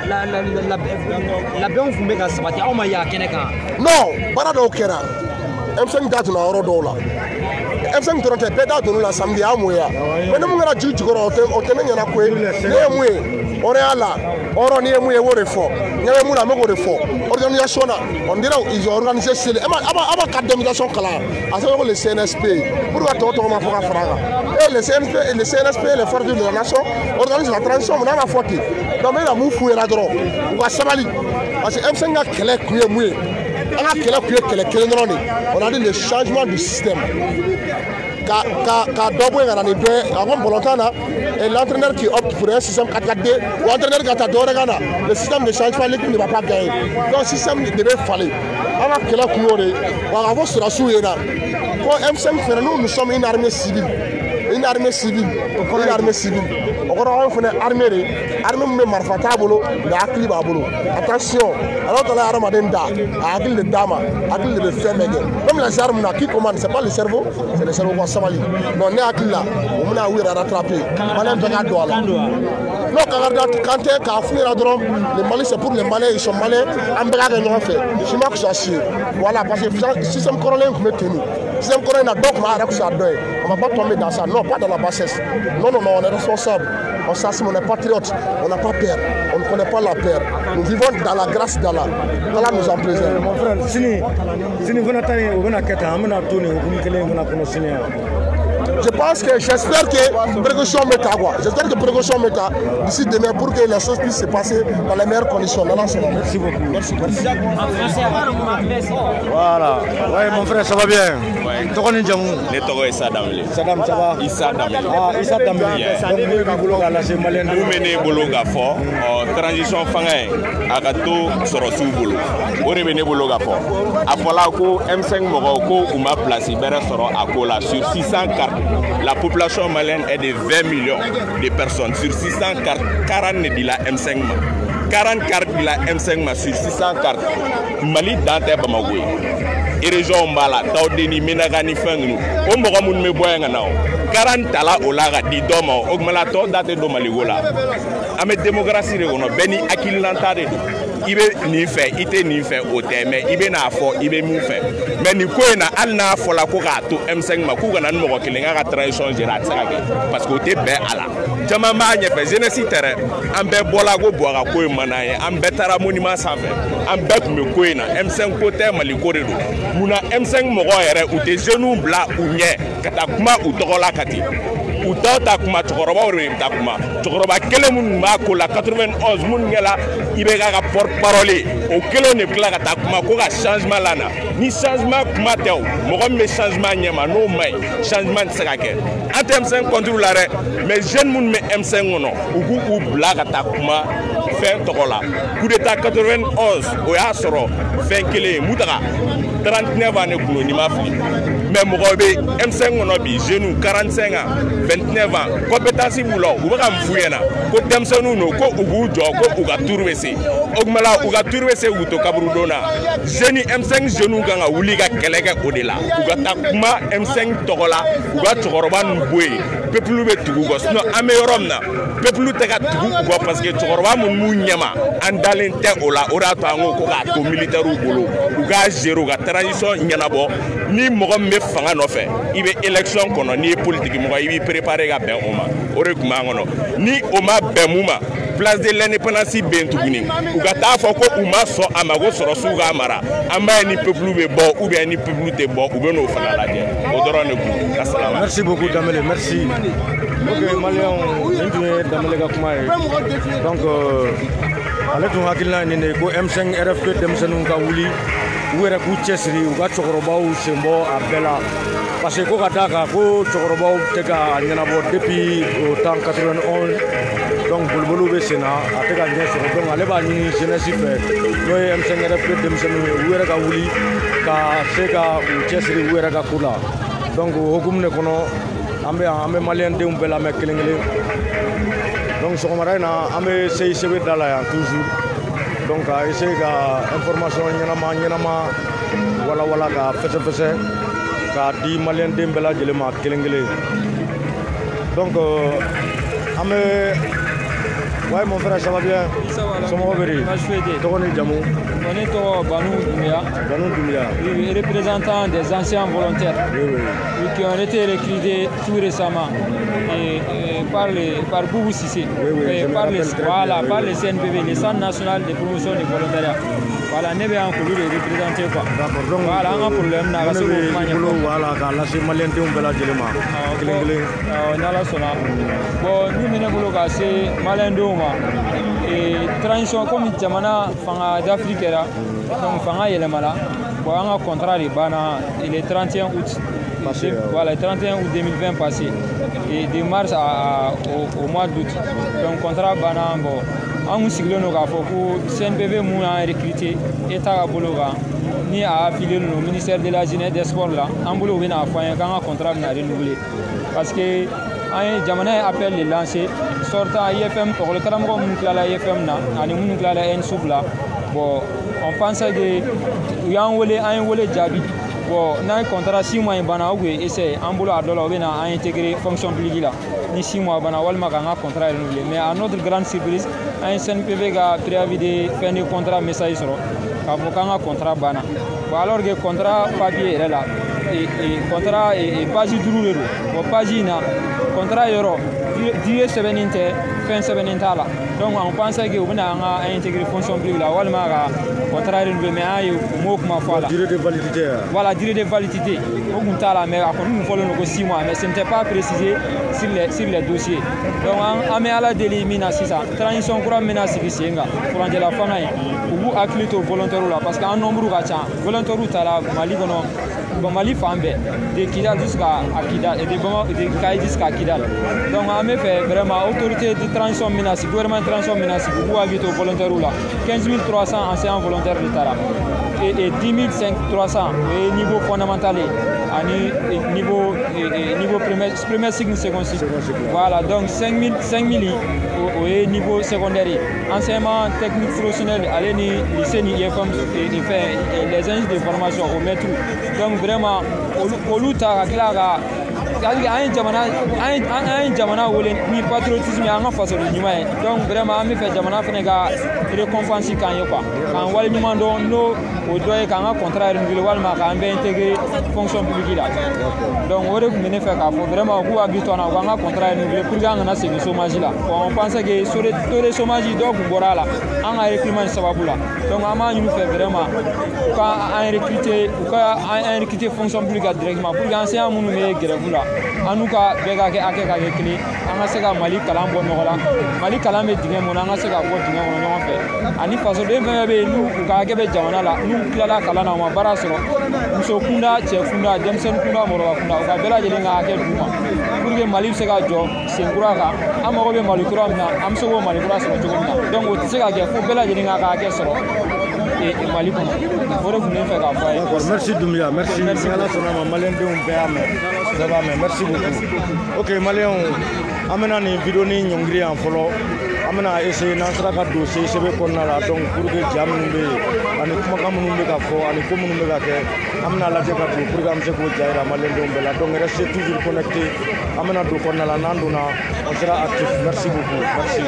labɛnw tun bɛ ka sabati aw ma y'a kɛnɛ kan. non baara dɔw kɛra M5 da tun na yɔrɔ dɔw la M5 dɔrɔn tɛ bɛɛ da donn'o la samedi a m'o ye yan mais ni mun kɛra jigi jukɔrɔ o tɛ ne ɲɛna ko ye ne ye mun ye hɔrɔnya la hɔrɔn ni ye mun ye o de fɔ n ɲɛ bɛ mun na n bɛ k'o de fɔ organisation na on dirait ils ont organisé seli a b'a carte d'invitation kalan a sɛbɛn ko le CNSP pour que tɔw ma fɔ ka fara a kan et le CNSP et les forces de la nation organisent la transition mun n'a ma fɔ ten donc n bɛ na mun f'u ɲɛna dɔrɔn u ka sabali parce que M5 ka kɛlɛ kun ye mun ye an ka kɛlɛ kun ye kɛlɛ kelen dɔrɔn de on a dit le changement du système ka dɔ bɔ yen ka na nin bɛɛ a ko bɔlɔntan na et l'entraîneur qui opte pour un système 4-4-2 o entraîneur ka taa dɔwɛrɛ ka na le système ne change pas l'équipe ne va pas gagner donc système de bɛ falen an ka kɛlɛ kun y'o de ye wa k'a fɔ sɔrɔsiw ye na ko M5 fɛnɛ nous sommes une armée civile o kɔrɔ anw fɛnɛ armée de armée min bɛ marifa t'a bolo nka hakili b'a bolo attention Ala Taala ye hadamaden da a hakili de d'a ma hakili de bɛ fɛn bɛɛ kɛ comme les armes na qui commande c'est pas le cerveau c'est le cerveau ka sabali donc ne hakili la o bɛna u yɛrɛ rattraper maliyɛn bɛɛ ka don a la n'o kan tɛ k'a f'u ɲɛna dɔrɔn le Mali c'est pour les Maliens ils sont Maliens an bɛɛ ka kɛ ɲɔgɔn fɛ je crois que ça c'est voilà parce que système kɔrɔlen tun bɛ ten de système kɔrɔlen na dɔw tun b'a yɛrɛ fisaya dɔ ye on va pas tomber dans ça non pas dans la bassesse non on est responsable on s'assume on est patriote on n'a pas peur on ne connaît pas la peur nous vivons dans la grâce d'Allah Allah nous en préserve. mon frère sini fana ta ye o bɛna kɛ tan an bɛna to nin hukumu kelen in fana kɔnɔ sini yan je pense que j'espère que précaution méta quoi. J'espère que précaution méta d'ici demain pour que les choses puissent se passer dans les meilleures conditions. Merci beaucoup. Merci. Voilà. Ouais, mon frère, ça va bien. Toko ni jamu. Ne toko Issa Dambélé. Sadam, ça va. Issa Dambélé. Ah, Issa Dambélé. Donc nous bolo ka lase malien. Nous mener bolo ka fo. Transition fanga aka to soro su bolo. O re bene bolo ka fo. Afola ko M5 mogo ko uma place bere soro akola sur 600 cartes. La population malienne est de 20 millions de personnes. Sur 600 cartes, 40 ne dit la M5 ma. 40 cartes de la M5 ma sur 600 cartes. Mali Dante Bamagoué. Et région Mbala, Taudeni, Menagani Fengnu. O mogo mun me boyanga nao. 40 tala olaga di domo. Ogmala to date do maligola. Ame démocratie de ono. Beni akil lantade. Ibe ni fait, ite ni fait au thème. Ibe na fo, ibe mu fait. Mais ni ko na al na fo la ko ga to M5 ma ku ga nan mogo kilinga ga transition gerat sakage. Parce que te be ala. Jama ma nya fe jeunesse terrain. Ambe bola go boga ko manaye. Ambe tara monument safe. Ambe me ko na M5 ko te maliko do. Muna M5 mogo yere ou te genou bla ou nye kata kuma ou togola kati ou ta kuma chokoroba ou ta kuma chokoroba kele mun ma ko la 91 mun ngela ibe ga porte parole o kele ne kla kata kuma ko ga changement lana ni changement kuma tew mogo me changement nyama no mai changement sakake en M5 contre l'arrêt mais jeune mun me M5 no ou bla kata kuma fin togola coup d'état 91 o ya soro fin kele mutaka 39 ans ne ni ma fili mais mogobe M5 ono bi jeune 45 ans 29 ans compétence bulo u ba kam fuyena ko demsonu no ko ugu jo ko uga turwese ogmala uga turwese wuto kabru dona jeune M5 jeune ganga wuli ga kelege odela uga takuma M5 togola uga chokoroban boy peuple be tugu go no ameyorom na peuple te ga tugu go parce que chokoroba mun mu nyama andalen te ola ora to ango ko ga to militaire u bolo uga zero ga transition nyanabo ni mogo me fanga no fe ibe élection kono ni politique mogo ibi préparer ga ben oma ore kuma ngono ni oma bemuma place de l'indépendance bentuguni ugata fo ko uma so amago soro suga mara amba ni peuple be bo ou bien ni peuple te bo ou bien no fana la dia odorone ku assalamu. Merci beaucoup Dambélé, merci. OK Malion ndine Dambélé ga kuma donc ale tun hakilina ni ne ko M5 RFP demsenu ka wuli wera ku chesri uga chokoroba u sembo abela parce que ko kataka ko chokoroba te ka nyanabo depuis au temps 91 donc bulbulu be sena ateka nyeso donc ale ba ni jeunesse fait no M5 RFP demsenu wera ka wuli ka seka u chesri wera ka kula donc hokumne kono ambe malien de umbela me kelengele donc so mara na ambe sey sebe dala ya toujours donc essayer ka information ñanama wala ka fesse ka di malien dembela jelema kelengele donc ame ouais mon frère ça va bien ça va ça va bien on jamu on est au Banou Doumbia oui, représentant des anciens volontaires oui, qui ont été recrutés tout récemment et par Boubou Sissé par le CNPV, le Centre national de promotion du volontariat. Voilà, nous avons encore représenté quoi. Voilà, on a un problème dans la seconde. Voilà, la c'est malien de umbela jelema. Bon, nous menons le c'est malien de Ouma et transition comme Jamana fanga d'Afrique là, donc fanga yelemala. Bon, on a contrat de Bana le 31 août. Voilà, le 31 août 2020 passé et de mars au mois d'août. Donc contrat Bana bon. On sigle no ka fo ko CNPV mu a recruté état bologa ni a affilié au ministère de la jeunesse des sports là en bolo bena fo un contrat na renouvelé parce que un jamana appel les lancer sortant IFM pour le karamgo mun kala IFM na ani mun kala en subla bon on pense que yan wole jabi bon na contrat 6 mois bana ogwe essayer en bolo adola bena a intégrer fonction publique là ni 6 mois bana walma ka contrat renouvelé mais à notre grande surprise un CNPV a préavis de fin de contrat message sur un contrat bana bon alors que contrat papier est là et contrat et pas du tout le pas na contrat euro durée semaine fin semaine tala donc on pensait que on a intégré fonction publique là walma contrat renouvelé mais ayo mo kuma fala durée de validité voilà durée de validité on tala mais nous follow no 6 mois mais ce n'était pas précisé sur les dossiers donc on met à la délimina ça transition courant menace kisenga pour ande la fana ou aclito volontaire là parce qu'un nombre gacha volontaire tala mali kono Mali Fambe, de Kidal jusqu'à Kidal et de Kaï jusqu'à Kidal. Donc, on a fait vraiment autorité de transition menacée, gouvernement de transition menacée, pour habiter au volontaire là. 15 300 enseignants volontaires de Tara. Et 10 300 au niveau fondamental, niveau premier cycle, second cycle. Voilà, donc 5 000 au niveau secondaire. Enseignement technique professionnel, aller lycée, IFM, et les ingénieurs de formation au maître. Donc, vraiment, au luta clara un jamana wole ni patriotisme anga faso de nyuma donc vraiment ami fait jamana fenega récompense kan yo quoi kan wal nyuma do no o doye kan contrat renouvelé wal ma kan be intégrer fonction publique là donc on reconnaît fait ka faut vraiment ku habito na kan contrat renouvelé pour ganga na c'est chômage là on pense que sur le chômage donc bora là anga recrutement sababu là donc ama ñu fait vraiment quand un recruter fonction publique directement pour ganser à mon grève là anuka bega ke ake kili anga sega mali kalam bo nogola mali kalam be dinga mon anga sega bo dinga mon non fe ani faso de be nu ka ke be jamana la nu kala kala na ma bara soro muso kunda che kunda demsen kunda moro kunda ka bela jeli nga ake duma pour que mali sega jo sengura ka ama ko be mali kura na am so mali kura soro to na donc o sega ke fo bela jeli nga ka ake soro et mali ko ore vous ne fait ka fa d'accord merci Doumbia merci ala sona malien de on be am ça va mais merci beaucoup ok malien amena ni vidéo ni nyongri en follow amena essayer nasra ka dossier sebe konna la donc pour que jam numbe ani kuma kam numbe ka fo ani ko numbe ka ke amena la je ka pour que am se ko jaira malien de on be la donc restez toujours connecté amena do konna la nanduna on sera actif merci beaucoup merci